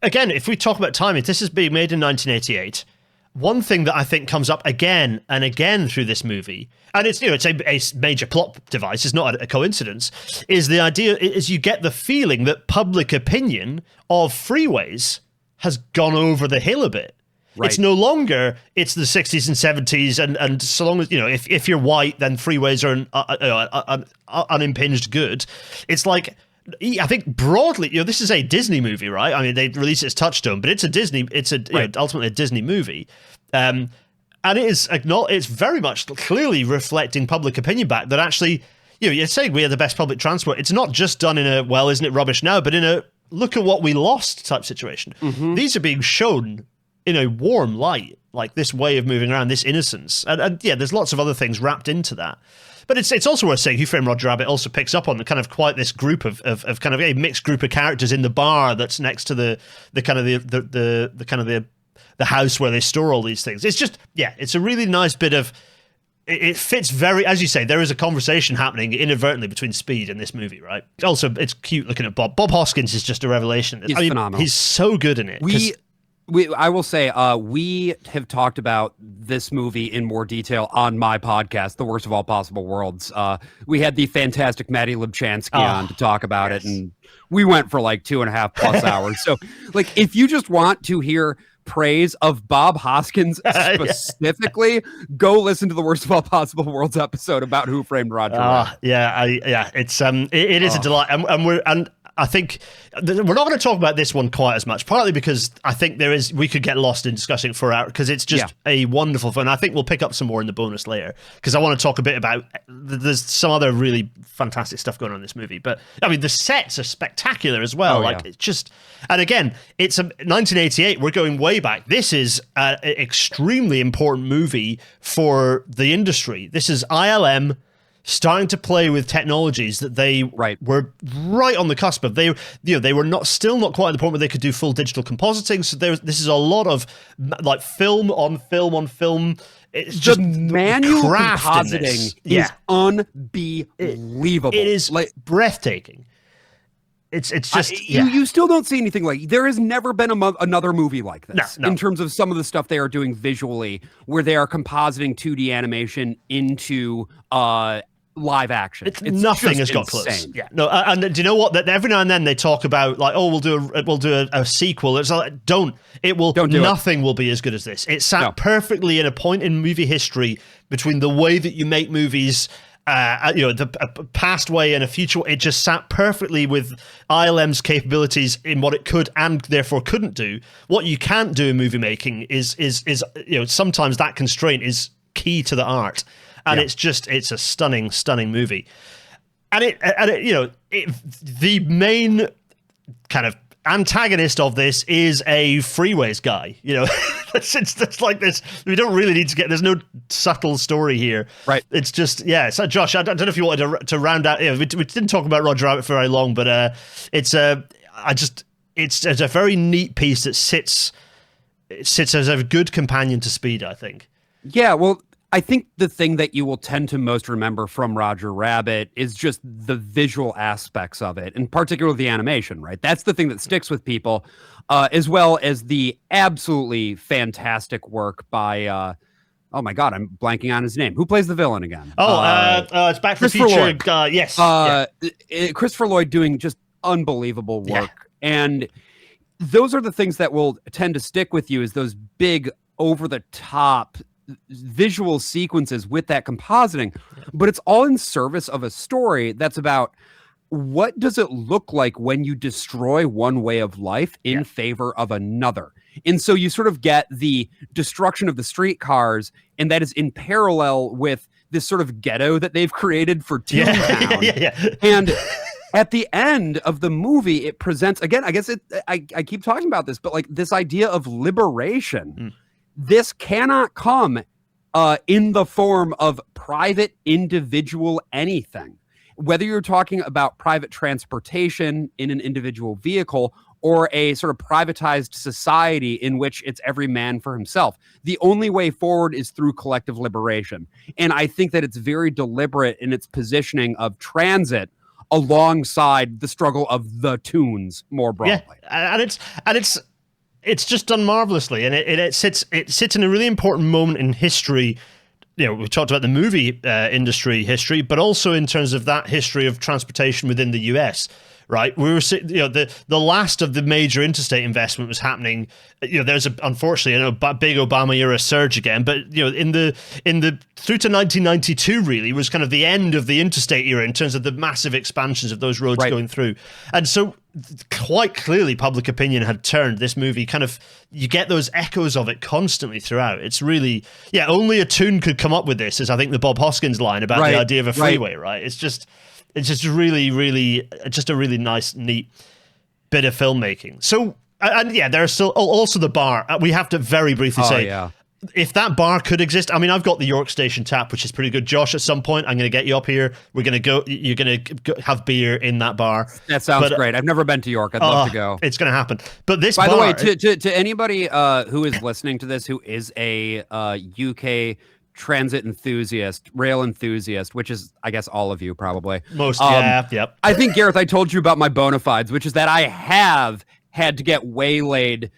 again, if we talk about timing, this is being made in 1988. One thing that I think comes up again and again through this movie, and it's a major plot device, it's not a coincidence, is the idea is you get the feeling that public opinion of freeways has gone over the hill a bit. Right. It's no longer it's the 60s and 70s, and so long as if you're white, then freeways are an unimpinged good. It's like, I think broadly, this is a Disney movie, right? I mean, they release it as Touchstone, but it's a Disney. It's ultimately a Disney movie, and it's very much clearly reflecting public opinion back. That actually, you're saying we have the best public transport. It's not just done in a isn't it rubbish now, but in a look at what we lost type situation. Mm-hmm. These are being shown in a warm light, like this way of moving around, this innocence, and there's lots of other things wrapped into that. But it's also worth saying Who Framed Roger Rabbit also picks up on the kind of quite this group of kind of a mixed group of characters in the bar that's next to the house where they store all these things. It's just it's a really nice bit of. It fits very, as you say, there is a conversation happening inadvertently between Speed and this movie, right? Also, it's cute looking at Bob. Bob Hoskins is just a revelation. He's phenomenal. He's so good in it. I will say, we have talked about this movie in more detail on my podcast, The Worst of All Possible Worlds. We had the fantastic Maddie Lubchansky on to talk about it, and we went for like 2.5+ hours. So, if you just want to hear praise of Bob Hoskins specifically, go listen to The Worst of All Possible Worlds episode about Who Framed Roger Rabbit. It's it is a delight, and I think we're not going to talk about this one quite as much, partly because I think we could get lost in discussing it for an hour, because it's just a wonderful film. I think we'll pick up some more in the bonus later, because I want to talk a bit about, there's some other really fantastic stuff going on in this movie. But I mean, the sets are spectacular as well. It's just, and again, it's 1988. We're going way back. This is an extremely important movie for the industry. This is ILM starting to play with technologies that they were right on the cusp of. They were still not quite at the point where they could do full digital compositing. So this is a lot of like film on film on film. It's just manual compositing is unbelievable. It is like breathtaking. It's just you still don't see anything like. There has never been another movie like this no. in terms of some of the stuff they are doing visually, where they are compositing 2D animation into live action. Nothing has got close. Yeah, no, and do you know what? That every now and then they talk about like, oh, we'll do a sequel. It's like, don't nothing will be as good as this. It sat perfectly in a point in movie history between the way that you make movies. The past way and a future way. It just sat perfectly with ILM's capabilities in what it could and therefore couldn't do. What you can't do in movie making is sometimes that constraint is key to the art, and it's a stunning movie, and the main kind of antagonist of this is a freeways guy. It's like this. We don't really need to get. There's no subtle story here. Right. It's just So, Josh, I don't know if you wanted to round out. We didn't talk about Roger Rabbit for very long, but it's a very neat piece that sits as a good companion to Speed, I think. Yeah. Well, I think the thing that you will tend to most remember from Roger Rabbit is just the visual aspects of it, and particularly the animation, right? That's the thing that sticks with people, as well as the absolutely fantastic work by, oh my God, I'm blanking on his name. Who plays the villain again? It's Back to the Future. Yes. Christopher Lloyd doing just unbelievable work. Yeah. And those are the things that will tend to stick with you, is those big over-the-top visual sequences with that compositing, but it's all in service of a story that's about what does it look like when you destroy one way of life in favor of another. And so you sort of get the destruction of the streetcars, and that is in parallel with this sort of ghetto that they've created for Toontown. And at the end of the movie, it presents, again, I guess I keep talking about this, but like this idea of liberation. This cannot come in the form of private individual anything. Whether you're talking about private transportation in an individual vehicle or a sort of privatized society in which it's every man for himself, the only way forward is through collective liberation. And I think that it's very deliberate in its positioning of transit alongside the struggle of the tunes more broadly. Yeah, and it's just done marvelously, and it sits in a really important moment in history. We talked about the movie industry history, but also in terms of that history of transportation within the US. Right, we were the last of the major interstate investment was happening. There's unfortunately a big Obama era surge again, but in the through to 1992 really was kind of the end of the interstate era in terms of the massive expansions of those roads going through, and so quite clearly public opinion had turned. This movie you get those echoes of it constantly throughout. It's really only a tune could come up with this, is I think the Bob Hoskins line about the idea of a freeway. Right, it's just really, really, just a really nice, neat bit of filmmaking. So, there's still also the bar. We have to very briefly say, if that bar could exist, I mean, I've got the York Station tap, which is pretty good. Josh, at some point, I'm going to get you up here. You're going to have beer in that bar. That sounds great. I've never been to York. I'd love to go. It's going to happen. But this By the way, to anybody who is listening to this, who is a UK transit enthusiast, rail enthusiast, which is, I guess, all of you probably. Most, yep. I think, Gareth, I told you about my bona fides, which is that I have had to get waylaid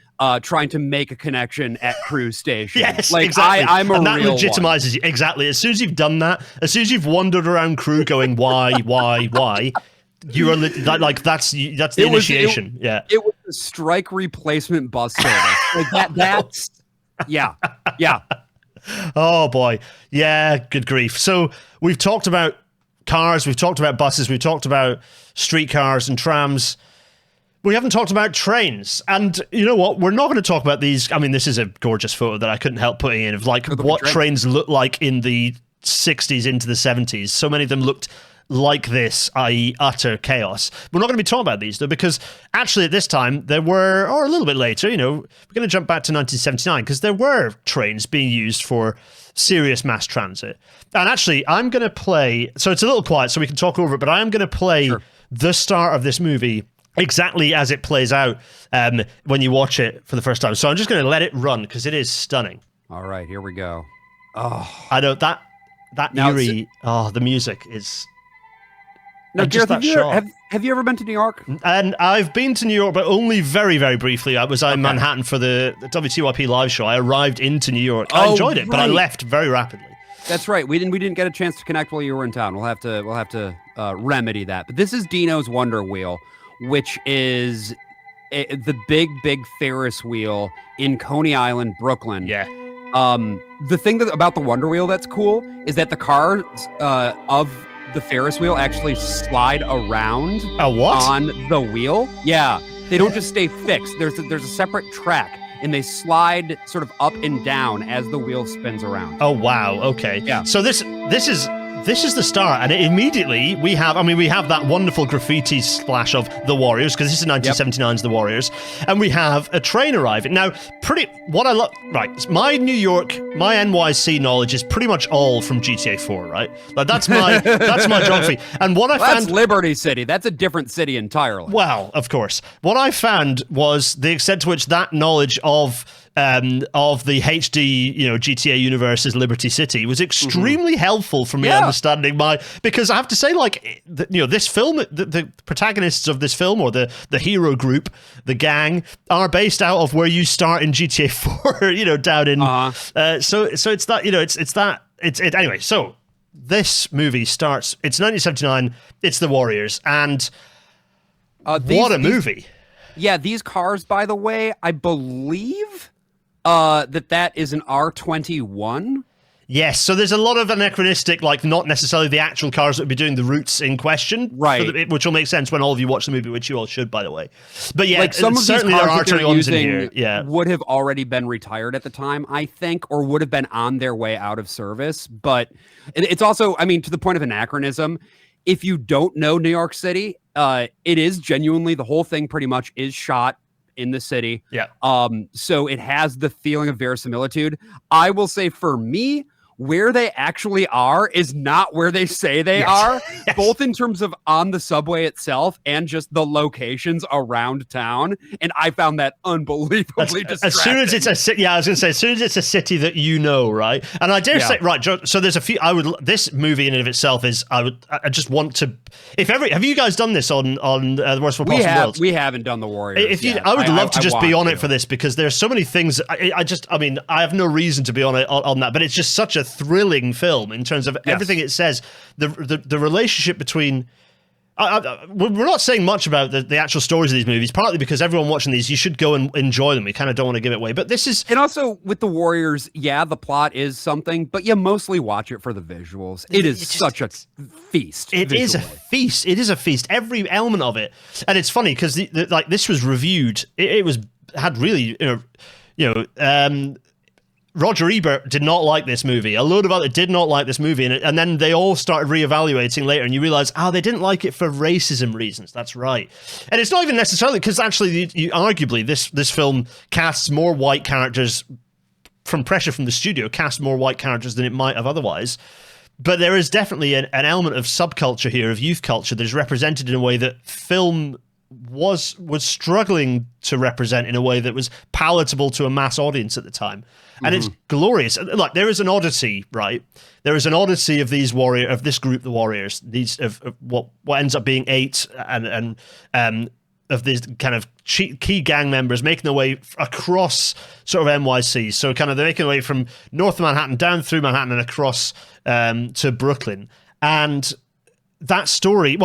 trying to make a connection at cruise stations. Yes, like, exactly. I'm a and that real legitimizes you. Exactly. As soon as you've done that, as soon as you've wandered around crew going, why, you are that's the initiation. It was a strike replacement bus service. Like that's yeah. Oh boy. Yeah, good grief. So we've talked about cars, we've talked about buses, we've talked about streetcars and trams. We haven't talked about trains. And you know what? We're not going to talk about these. I mean, this is a gorgeous photo that I couldn't help putting in of like what trains look like in the 60s into the 70s. So many of them looked like this, i.e. utter chaos. We're not going to be talking about these, though, because actually at this time there were, or a little bit later, we're going to jump back to 1979, because there were trains being used for serious mass transit. And actually, I'm going to play, so it's a little quiet so we can talk over it, but I am going to play the start of this movie exactly as it plays out when you watch it for the first time. So I'm just going to let it run because it is stunning. All right, here we go. Oh, I know that eerie. The music is. Now, just Gareth, have you ever been to New York? And I've been to New York, but only very, very briefly. I was in Manhattan for the WTYP live show. I arrived into New York. I enjoyed it, but I left very rapidly. That's right. We didn't get a chance to connect while you were in town. We'll have to remedy that. But this is Dino's Wonder Wheel, which is the big Ferris wheel in Coney Island, Brooklyn. Yeah. The thing about the Wonder Wheel that's cool is that the cars of the Ferris wheel actually slide around on the wheel. Yeah, they don't just stay fixed. There's a separate track, and they slide sort of up and down as the wheel spins around. Oh wow, okay. Yeah. So this is the start, and immediately we have that wonderful graffiti splash of The Warriors, because this is 1979's The Warriors, and we have a train arriving. Now, my New York, my NYC knowledge is pretty much all from GTA 4, right? Like that's my geography. And what I found, that's Liberty City. That's a different city entirely. Well, of course. What I found was the extent to which that knowledge of the HD, GTA universe's Liberty City was extremely helpful for me understanding because I have to say, this film, the protagonists of this film, or the hero group, the gang, are based out of where you start in GTA 4, down in, so it's that, anyway, so this movie starts, it's 1979, it's The Warriors, and what a movie. Yeah, these cars, by the way, I believe that is an R21. Yes, so there's a lot of anachronistic, not necessarily the actual cars that would be doing the routes in question, right? Which will make sense when all of you watch the movie, which you all should, by the way. But yeah, some of certainly these there cars are that they're R21s using in here. Would have already been retired at the time, I think, or would have been on their way out of service. But it's also, to the point of anachronism, if you don't know New York City, it is genuinely, the whole thing pretty much is shot in the city. Yeah. So it has the feeling of verisimilitude. I will say, for me, where they actually are is not where they say they are, both in terms of on the subway itself and just the locations around town. And I found that unbelievably distracting. As soon as it's a city, I was going to say, as soon as it's a city that right? And I dare say, right, so there's a few, this movie in and of itself is, I just want to, have you guys done this on The Worst Possible Worlds? We haven't done The Warriors. I would love to just be on it for this, because there's so many things, I have no reason to be on it, on that, but it's just such a thrilling film in terms of everything it says. The relationship between we're not saying much about the actual stories of these movies, partly because everyone watching these, you should go and enjoy them. We kind of don't want to give it away, but this is, and also with The Warriors, the plot is something, but you mostly watch it for the visuals. It is such a feast. It is a feast. It is a feast. Every element of it, and it's funny because this was reviewed. It had really Roger Ebert did not like this movie. A load of others did not like this movie. And then they all started reevaluating later, and you realize, they didn't like it for racism reasons. That's right. And it's not even necessarily, because actually, arguably, this film casts more white characters, from pressure from the studio, casts more white characters than it might have otherwise. But there is definitely an element of subculture here, of youth culture, that is represented in a way that film was struggling to represent in a way that was palatable to a mass audience at the time. And it's glorious. Like, there is an odyssey, right? There is an odyssey of this group, the Warriors, these of what ends up being 8 and of these kind of key gang members making their way across sort of NYC. So kind of they're making their way from North Manhattan down through Manhattan and across to Brooklyn. And that story,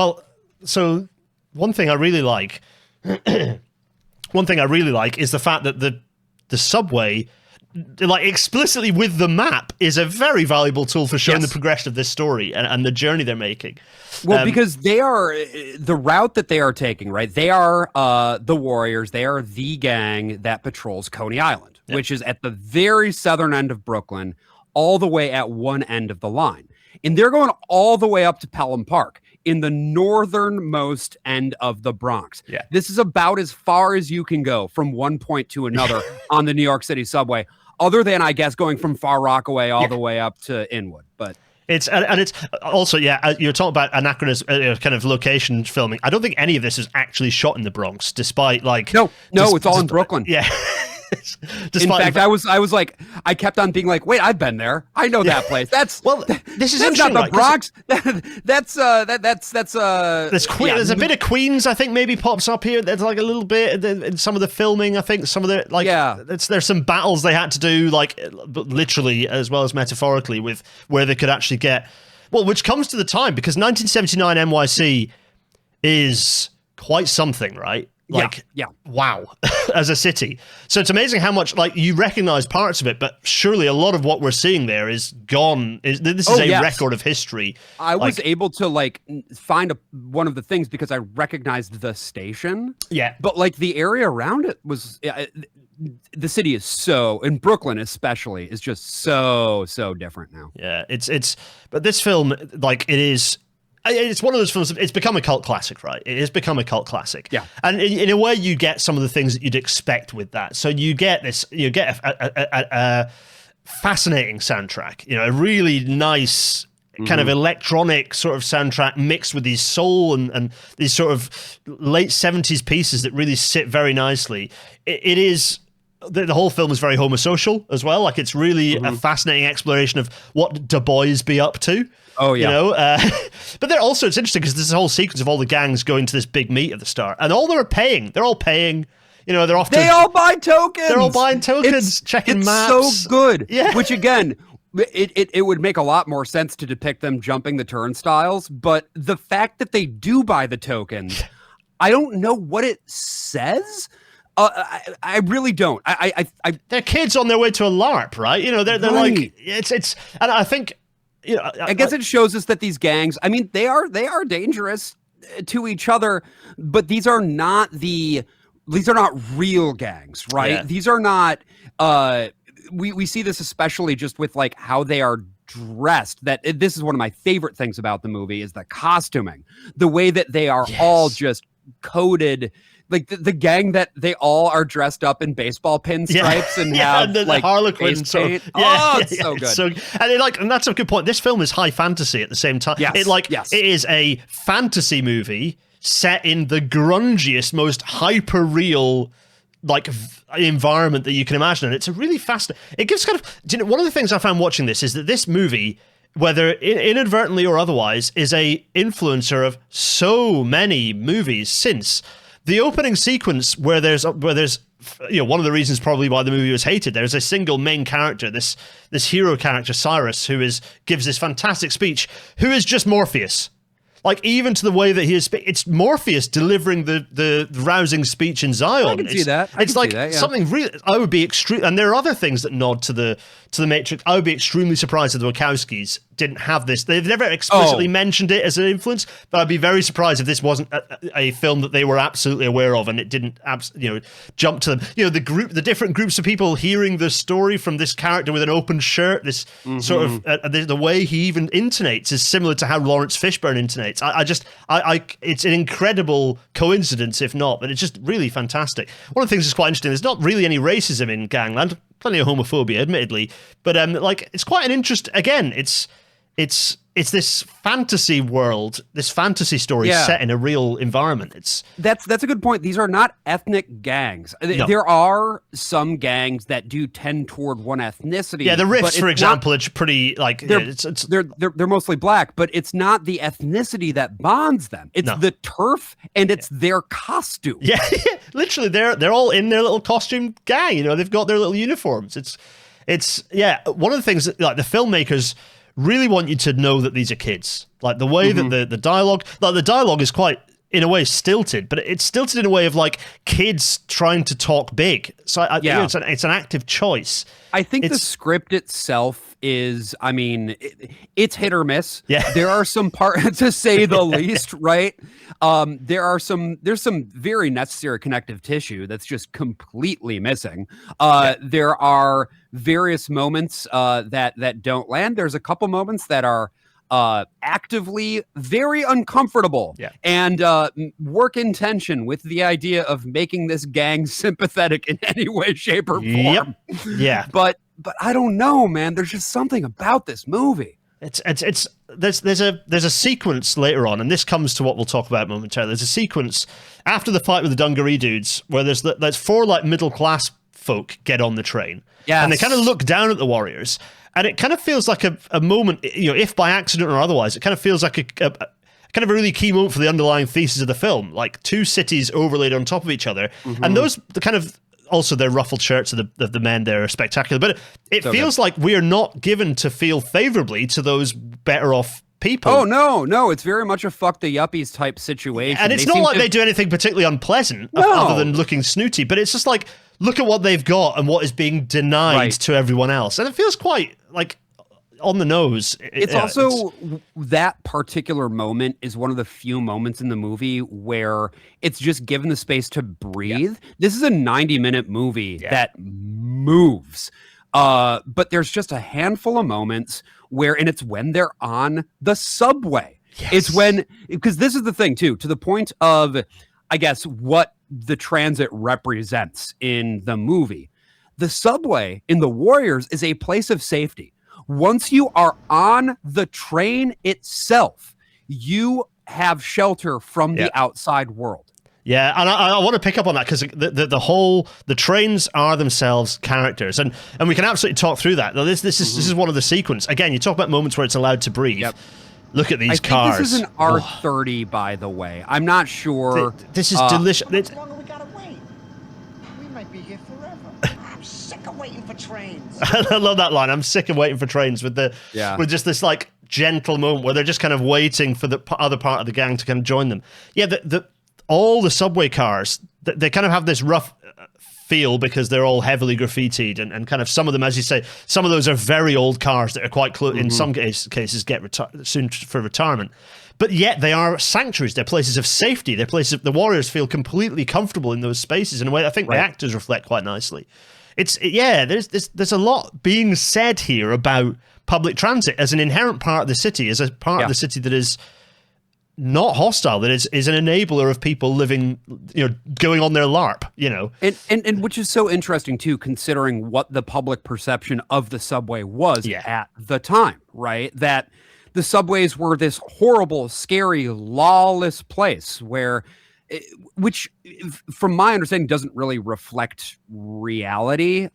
so one thing I really like is the fact that the subway, explicitly with the map, is a very valuable tool for showing the progression of this story and the journey they're making. Well, because they are the route that they are taking, right? They are the Warriors. They are the gang that patrols Coney Island, which is at the very southern end of Brooklyn, all the way at one end of the line. And they're going all the way up to Pelham Park. in the northernmost end of the Bronx. Yeah. This is about as far as you can go from one point to another on the New York City subway, other than, I guess, going from Far Rockaway all the way up to Inwood. But it's also, you're talking about anachronism, kind of location filming. I don't think any of this is actually shot in the Bronx, despite like no, it's all in Brooklyn. Yeah. In fact, I was like, I kept on being like, wait, I've been there. I know that place. This is that's not the right, Bronx. That's There's a bit of Queens, I think, maybe pops up here. There's like a little bit in some of the filming. I think some of the there's some battles they had to do, like literally as well as metaphorically, with where they could actually get which comes to the time, because 1979 NYC is quite something, right? Wow, as a city. So it's amazing how much, like, you recognize parts of it, but surely a lot of what we're seeing there is gone. This is a record of history. I was able to find one of the things because I recognized the station. Yeah, but like the area around it was. The city is in Brooklyn especially, is just so different now. Yeah, but this film, like, it's one of those films. It's become a cult classic, right? It has become a cult classic. Yeah, and in a way, you get some of the things that you'd expect with that. So you get a fascinating soundtrack. A really nice kind of electronic sort of soundtrack mixed with these soul and these sort of late 70s pieces that really sit very nicely. It is. The whole film is very homosocial as well. Like, it's really a fascinating exploration of what Du Bois be up to. Oh, yeah. But it's interesting because there's a whole sequence of all the gangs going to this big meet at the start. And they're all paying. They all buy tokens. They're all buying tokens, checking maps. It's so good. Yeah. Which, again, it would make a lot more sense to depict them jumping the turnstiles. But the fact that they do buy the tokens, I don't know what it says. I really don't. They're kids on their way to a LARP, right? They're right. Like it's, and I think, I guess it shows us that these gangs, I mean, they are dangerous to each other, but these are not real gangs, right? Yeah. These are not. We see this especially just with like how they are dressed. This is one of my favorite things about the movie is the costuming, the way that they are all just coded. Like the gang that they all are dressed up in baseball pinstripes and have the like Harlequin. It's so good. And that's a good point. This film is high fantasy at the same time. Yes, it is a fantasy movie set in the grungiest, most hyper real environment that you can imagine, and it's a really fascinating. It gives kind of. One of the things I found watching this is that this movie, whether inadvertently or otherwise, is a influencer of so many movies since. The opening sequence where there's one of the reasons probably why the movie was hated, there's a single main character, this hero character, Cyrus, who gives this fantastic speech, who is just Morpheus. Like, even to the way that he is, it's Morpheus delivering the rousing speech in Zion. I can see that. It's like something really. I would be extreme, and there are other things that nod to the Matrix. I would be extremely surprised if the Wachowskis didn't have this. They've never explicitly mentioned it as an influence, but I'd be very surprised if this wasn't a film that they were absolutely aware of, and it didn't, jump to them. The different groups of people hearing the story from this character with an open shirt. This sort of the way he even intonates is similar to how Lawrence Fishburne intonates. It's an incredible coincidence, if not, but it's just really fantastic. One of the things that's quite interesting, there's not really any racism in Gangland, plenty of homophobia, admittedly, but it's quite an interest. Again, it's this fantasy world, this fantasy story set in a real environment. That's a good point. These are not ethnic gangs. No. There are some gangs that do tend toward one ethnicity. Yeah, the Riffs, for example, it's pretty they're mostly black, but it's not the ethnicity that bonds them. It's the turf and it's their costume. Yeah, literally, they're all in their little costume gang. They've got their little uniforms. It's one of the things that the filmmakers really want you to know that these are kids. Like the way that the dialogue is quite, in a way, stilted, but it's stilted in a way of like kids trying to talk big. So it's an active choice. I think the script itself is, it's hit or miss. Yeah. There are some parts, to say the least, right? There's some very necessary connective tissue that's just completely missing. There are various moments that don't land. There's a couple moments that are actively very uncomfortable and work in tension with the idea of making this gang sympathetic in any way, shape, or form. Yeah. But I don't know, man. There's just something about this movie. There's a sequence later on, and this comes to what we'll talk about momentarily. There's a sequence after the fight with the Dungaree dudes where there's 4 like middle class folk get on the train, and they kind of look down at the warriors, and it kind of feels like a moment, if by accident or otherwise, it kind of feels like a kind of a really key moment for the underlying thesis of the film, like 2 cities overlaid on top of each other, and those the kind of. Also, their ruffled shirts of the men there are spectacular. But it feels like we are not given to feel favorably to those better off people. Oh, no. It's very much a fuck the yuppies type situation. And it's not like they do anything particularly unpleasant other than looking snooty. But it's just like, look at what they've got and what is being denied to everyone else. And it feels quite like on the nose. That particular moment is one of the few moments in the movie where it's just given the space to breathe. This is a 90-minute movie that moves. But there's just a handful of moments and it's when they're on the subway. Yes. It's because this is the thing too, to the point of, I guess, what the transit represents in the movie. The subway in The Warriors is a place of safety. Once you are on the train itself, you have shelter from the outside world. Yeah, and I want to pick up on that because the trains are themselves characters, and we can absolutely talk through that. Now, this is one of the sequence. Again, you talk about moments where it's allowed to breathe. Yep. Look at these cars. This is an R30, by the way. I'm not sure. This is delicious. How long we gotta wait? We might be here forever. I'm sick of waiting for trains. I love that line. I'm sick of waiting for trains with just this like gentle moment where they're just kind of waiting for the other part of the gang to kind of join them. Yeah, all the subway cars, they kind of have this rough feel because they're all heavily graffitied and kind of some of them, as you say, some of those are very old cars that are quite close, in some cases get soon for retirement. But yet they are sanctuaries. They're places of safety. They're places the warriors feel completely comfortable in those spaces in a way I think the actors reflect quite nicely. There's a lot being said here about public transit as an inherent part of the city, as a part of the city that is not hostile, that is an enabler of people living, going on their LARP, And which is so interesting too, considering what the public perception of the subway was at the time, right? That the subways were this horrible, scary, lawless place which from my understanding doesn't really reflect reality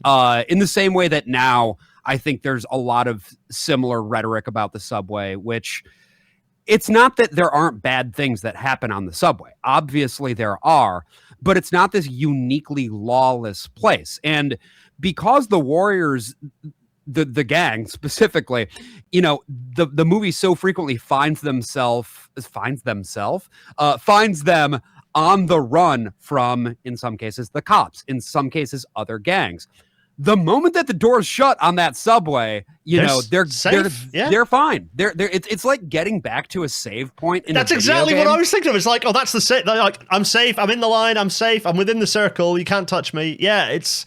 in the same way that now I think there's a lot of similar rhetoric about the subway, which it's not that there aren't bad things that happen on the subway. Obviously there are, but it's not this uniquely lawless place. And because the Warriors, the gang specifically, the movie so frequently finds them on the run from, in some cases, the cops, in some cases, other gangs. The moment that the doors shut on that subway, they're fine. It's like getting back to a save point. That's exactly what I was thinking of. It's like, that's the same. Like, I'm safe. I'm in the line. I'm safe. I'm within the circle. You can't touch me. Yeah, it's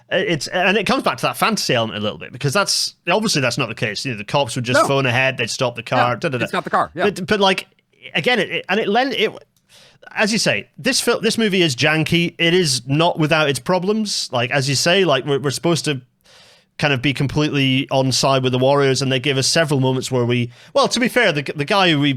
and it comes back to that fantasy element a little bit because that's not the case. The cops would just phone ahead. They'd stop the car. No, it's not the car. Yeah. But like again, it as you say, this movie is janky. It is not without its problems. Like, as you say, like we're supposed to kind of be completely on side with the Warriors, and they give us several moments where to be fair, the guy who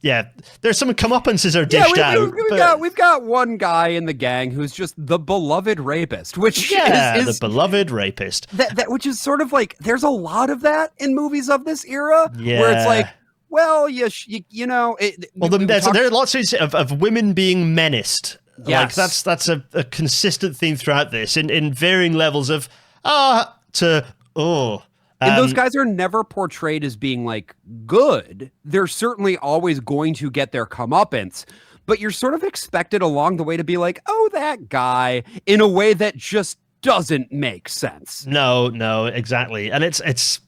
there's some comeuppances are dished out. We've got one guy in the gang who's just the beloved rapist, which is the beloved rapist. That which is sort of like, there's a lot of that in movies of this era, where it's like, well, there are lots of women being menaced. Yes. Like that's a consistent theme throughout this, in varying levels of to. And those guys are never portrayed as being like good. They're certainly always going to get their comeuppance, but you're sort of expected along the way to be like, oh, that guy, in a way that just doesn't make sense. No, exactly. And it sits.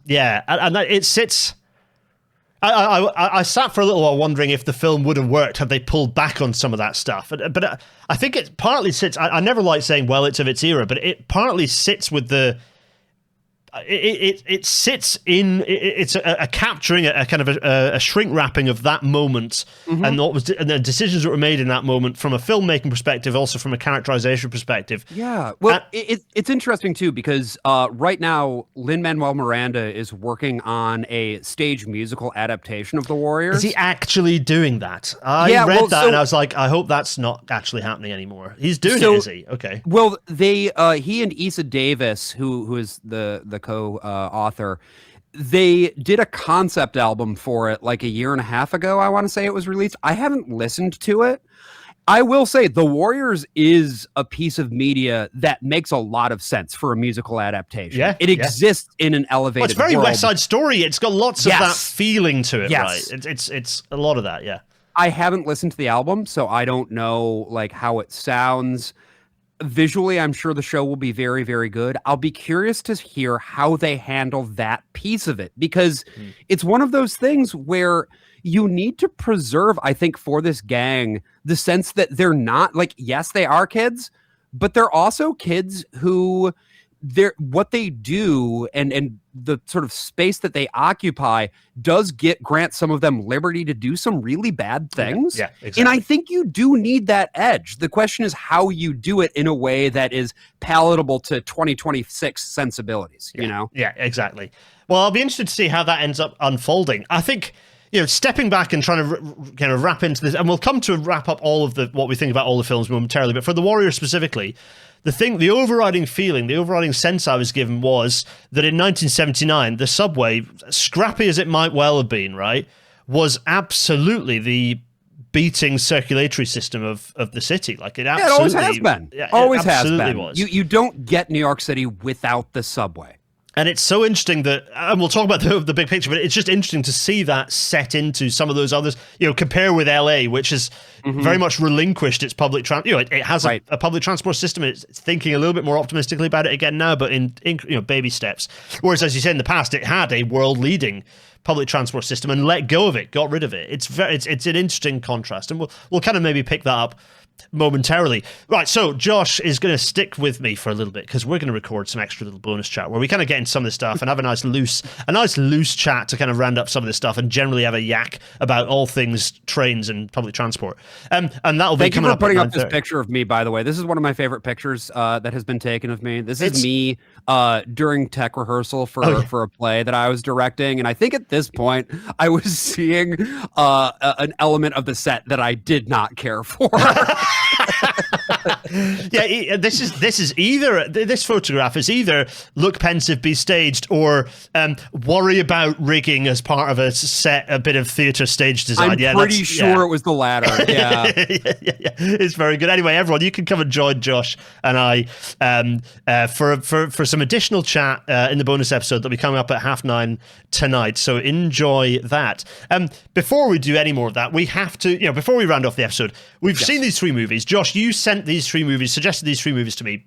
I sat for a little while wondering if the film would have worked had they pulled back on some of that stuff. But I think it partly sits. I never like saying, well, it's of its era, but it partly sits with the. it sits in it's a capturing a kind of a shrink wrapping of that moment and the decisions that were made in that moment from a filmmaking perspective, also from a characterization perspective. Yeah, well, it's interesting too because right now Lin-Manuel Miranda is working on a stage musical adaptation of The Warriors. Is he actually doing that? I read that and I was like, I hope that's not actually happening anymore. He's doing it, is he? Okay. Well, he and Issa Davis, who is the co-author, they did a concept album for it like a year and a half ago. I want to say it was released. I haven't listened to it. I will say The Warriors is a piece of media that makes a lot of sense for a musical adaptation. Yeah, it exists in an elevated it's very world. West Side Story. It's got lots of that feeling to it, right? It's a lot of that, yeah. I haven't listened to the album, so I don't know like how it sounds. Visually, I'm sure the show will be very, very good. I'll be curious to hear how they handle that piece of it because it's one of those things where you need to preserve, I think, for this gang, the sense that they're not like, yes, they are kids, but they're also kids who what they do and the sort of space that they occupy does grant some of them liberty to do some really bad things. Yeah, exactly. And I think you do need that edge. The question is how you do it in a way that is palatable to 2026 sensibilities, you know? Yeah, exactly. Well, I'll be interested to see how that ends up unfolding. I think, stepping back and trying to kind of wrap into this, and we'll come to wrap up all of what we think about all the films momentarily, but for The Warrior specifically, the overriding feeling, the overriding sense I was given was that in 1979, the subway, scrappy as it might well have been, right, was absolutely the beating circulatory system of the city. Like it absolutely... it always has been. Yeah, always it absolutely has been. Was. You don't get New York City without the subway. And it's so interesting that, and we'll talk about the big picture, but it's just interesting to see that set into some of those others, compare with LA, which has very much relinquished its public transport. It has a public transport system. It's thinking a little bit more optimistically about it again now, but in baby steps. Whereas, as you said in the past, it had a world leading public transport system and let go of it, got rid of it. It's an interesting contrast, and we'll kind of maybe pick that up momentarily. Right, so Josh is going to stick with me for a little bit because we're going to record some extra little bonus chat where we kind of get into some of this stuff and have a nice loose chat to kind of round up some of this stuff and generally have a yak about all things trains and public transport. And that'll be coming up. Thank you for putting up this picture of me, by the way. This is one of my favorite pictures that has been taken of me. This is me during tech rehearsal for a play that I was directing, and I think at this point I was seeing an element of the set that I did not care for. Yeah, this photograph is either look pensive, be staged, or worry about rigging as part of a bit of theatre stage design. I'm pretty sure it was the latter. Yeah. yeah, it's very good. Anyway, everyone, you can come and join Josh and I for some additional chat in the bonus episode that'll be coming up at 9:30 tonight. So enjoy that. Before we do any more of that, we have to, before we round off the episode, we've seen these three movies. Josh, you suggested these three movies to me.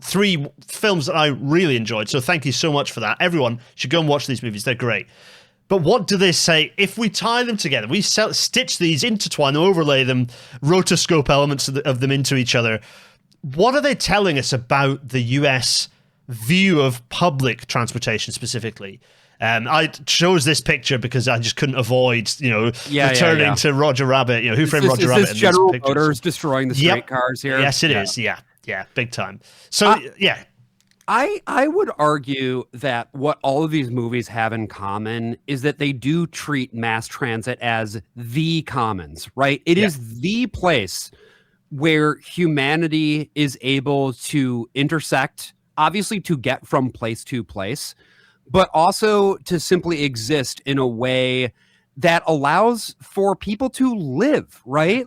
Three films that I really enjoyed, so thank you so much for that. Everyone should go and watch these movies. They're great. But what do they say if we tie them together? We stitch these, intertwine them, overlay them, rotoscope elements of them into each other. What are they telling us about the US view of public transportation specifically? I chose this picture because I just couldn't avoid, returning to Roger Rabbit. Who Framed Roger Rabbit? Is this General Motors destroying the streetcars here? Yes, it is. Yeah, big time. So, yeah. I would argue that what all of these movies have in common is that they do treat mass transit as the commons, right? It is the place where humanity is able to intersect, obviously to get from place to place, but also to simply exist in a way that allows for people to live, right?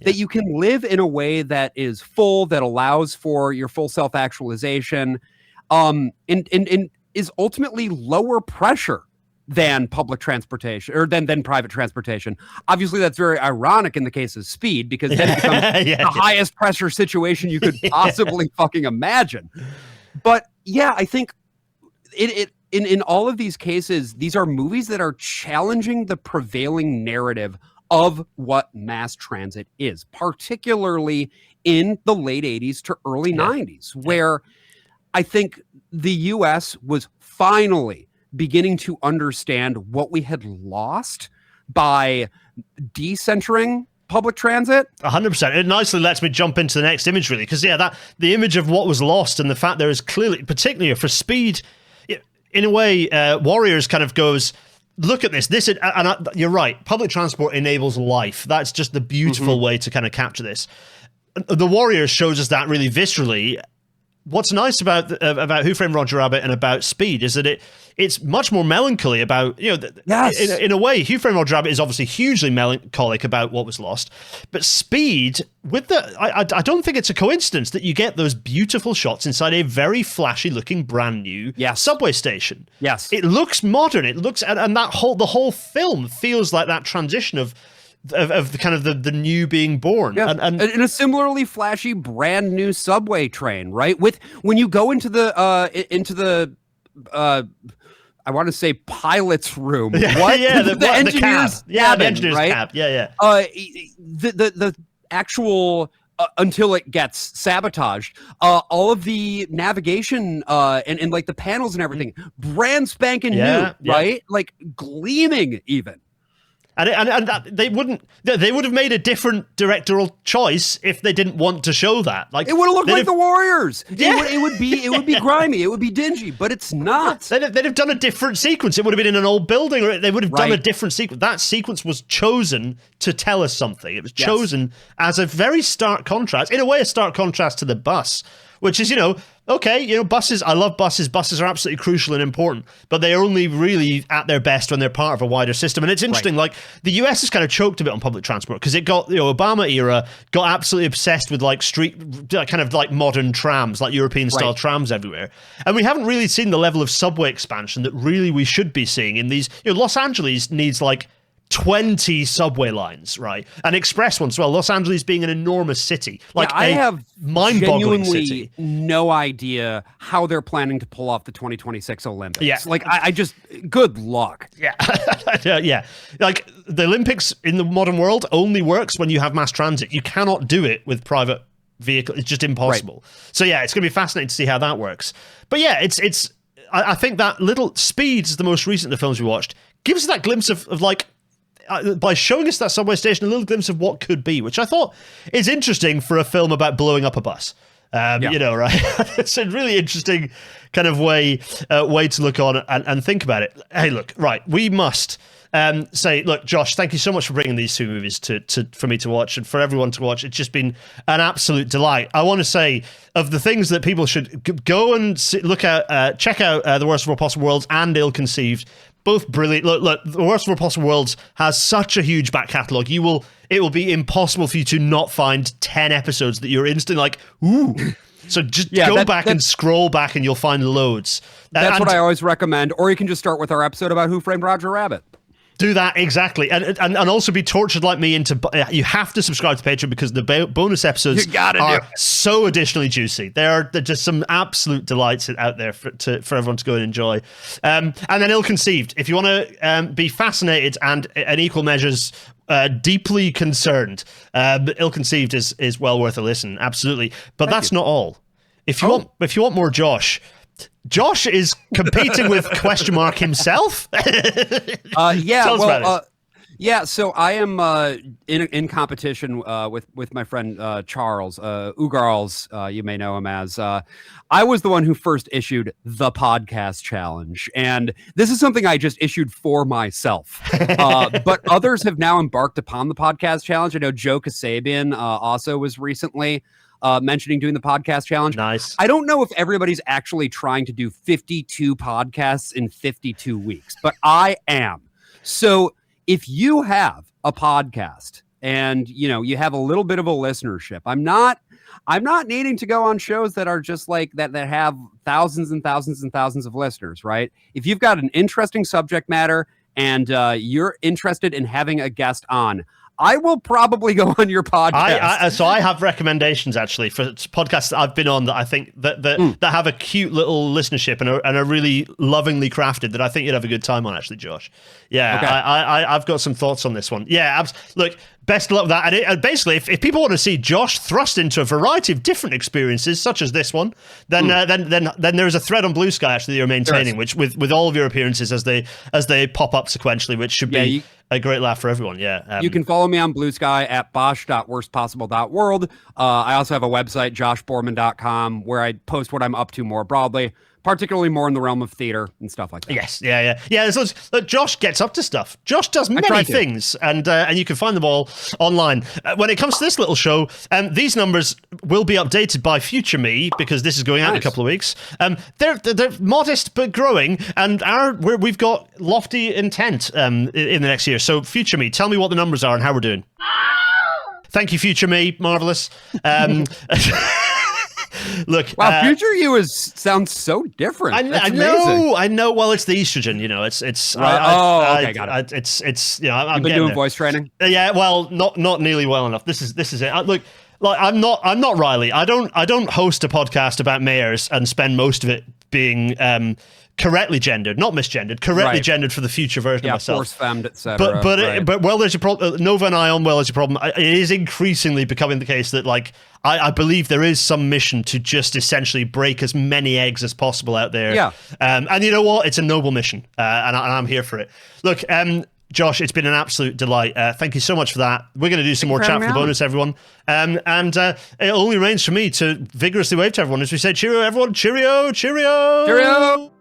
That you can live in a way that is full, that allows for your full self-actualization, and is ultimately lower pressure than public transportation or than private transportation. Obviously, that's very ironic in the case of speed because then it becomes the highest pressure situation you could possibly fucking imagine. But yeah, I think in all of these cases, these are movies that are challenging the prevailing narrative of what mass transit is, particularly in the late 80s to early 90s, where I think the U.S. was finally beginning to understand what we had lost by decentering public transit. 100%. It nicely lets me jump into the next image, really, because that the image of what was lost and the fact there is clearly, particularly for speed, in a way, Warriors kind of goes, look at this. You're right. Public transport enables life. That's just the beautiful way to kind of capture this. The Warriors shows us that really viscerally. What's nice about Who Framed Roger Rabbit and about Speed is that it's much more melancholy about, Yes. in a way, Who Framed Roger Rabbit is obviously hugely melancholic about what was lost, but Speed, I don't think it's a coincidence that you get those beautiful shots inside a very flashy looking brand new subway station. Yes. It looks modern. It looks, and the whole film feels like that transition of the kind of the new being born. Yeah. And in a similarly flashy brand new subway train, right? When you go into the I want to say pilot's room. What? Yeah, the engineer's cabin, the engineer's right? cab. Yeah. The actual until it gets sabotaged, all of the navigation and like the panels and everything, brand spanking new, right? Like gleaming even. And they would have made a different directorial choice if they didn't want to show that. Like, it would have looked like the Warriors. Yeah. It would be grimy. It would be dingy, but it's not. They'd have done a different sequence. It would have been in an old building, or they would have done a different sequence. That sequence was chosen to tell us something. It was chosen as a very stark contrast, in a way, a stark contrast to the bus, which is, buses, I love buses. Buses are absolutely crucial and important, but they're only really at their best when they're part of a wider system. And it's interesting, like, the US has kind of choked a bit on public transport because it got, Obama era got absolutely obsessed with like street, kind of like modern trams, like European style trams everywhere. And we haven't really seen the level of subway expansion that really we should be seeing in these. Los Angeles needs like 20 subway lines, right? And express ones as well. Los Angeles being an enormous city, like I have mind-boggling genuinely city. No idea how they're planning to pull off the 2026 Olympics. Yeah. Like I just, good luck. Yeah. Yeah. Like the Olympics in the modern world only works when you have mass transit. You cannot do it with private vehicle. It's just impossible. So yeah, it's going to be fascinating to see how that works. But yeah, I think that little Speed is the most recent of the films we watched, gives us that glimpse of like, by showing us that subway station, a little glimpse of what could be, which I thought is interesting for a film about blowing up a bus. Right? It's a really interesting kind of way to look on and think about it. Hey, look, right, we must say, look, Josh, thank you so much for bringing these two movies for me to watch and for everyone to watch. It's just been an absolute delight. I want to say, of the things that people should go and look at, check out The Worst of All Possible Worlds and Ill Conceived. Both brilliant. Look, The Worst of All Possible Worlds has such a huge back catalogue. It will be impossible for you to not find 10 episodes that you're instantly like, ooh. So just go back and scroll back and you'll find loads. That's what I always recommend. Or you can just start with our episode about Who Framed Roger Rabbit. Do that, exactly. And also be tortured like me into... You have to subscribe to Patreon because the bonus episodes are so additionally juicy. They're just some absolute delights out there for everyone to go and enjoy. And then Ill Conceived. If you want to be fascinated and in equal measures deeply concerned, Ill Conceived is well worth a listen, absolutely. But that's not all. If you want more Josh is competing with question mark himself. So I am in competition with my friend Charles Ugarls, you may know him as. I was the one who first issued the podcast challenge, and this is something I just issued for myself. But others have now embarked upon the podcast challenge. I know Joe Kasabian also was recently mentioning doing the podcast challenge. Nice. I don't know if everybody's actually trying to do 52 podcasts in 52 weeks, but I am. So if you have a podcast and you have a little bit of a listenership, I'm not needing to go on shows that are just like that have thousands and thousands and thousands of listeners, right? If you've got an interesting subject matter and you're interested in having a guest on, I will probably go on your podcast. So I have recommendations actually for podcasts that I've been on that I think that have a cute little listenership and are really lovingly crafted that I think you'd have a good time on actually, Josh. Yeah, okay. I've got some thoughts on this one. Yeah, look, best of luck with that. And basically, if people want to see Josh thrust into a variety of different experiences, such as this one, then there is a thread on Blue Sky actually that you're maintaining, which with all of your appearances as they pop up sequentially, which should be a great laugh for everyone. Yeah. You can follow me on Blue Sky at bosh.worstpossible.world. I also have a website, joshboerman.com, where I post what I'm up to more broadly, particularly more in the realm of theater and stuff like that. Yes, yeah. So look, Josh gets up to stuff. Josh does many things, and you can find them all online. When it comes to this little show, these numbers will be updated by Future Me because this is going out in a couple of weeks. They're modest but growing, and we've got lofty intent in the next year. So Future Me, tell me what the numbers are and how we're doing. Thank you, Future Me. Marvelous. Look, wow, future you sounds so different. I know. Well, it's the estrogen, you know. It's. Right. Okay, got it. It's you know. I'm been doing voice training. Yeah, well, not nearly well enough. This is it. Look, like I'm not Riley. I don't host a podcast about mayors and spend most of it being correctly gendered, not misgendered, correctly gendered for the future version of myself. Force femmed, etc. But well, there's your problem. Nova and I on well, there's your problem. It is increasingly becoming the case that like I believe there is some mission to just essentially break as many eggs as possible out there. Yeah. And you know what? It's a noble mission, and I'm here for it. Look, Josh, it's been an absolute delight. Thank you so much for that. We're going to do some more chat for the bonus, everyone. And it only remains for me to vigorously wave to everyone as we say, cheerio, everyone. Cheerio, cheerio. Cheerio.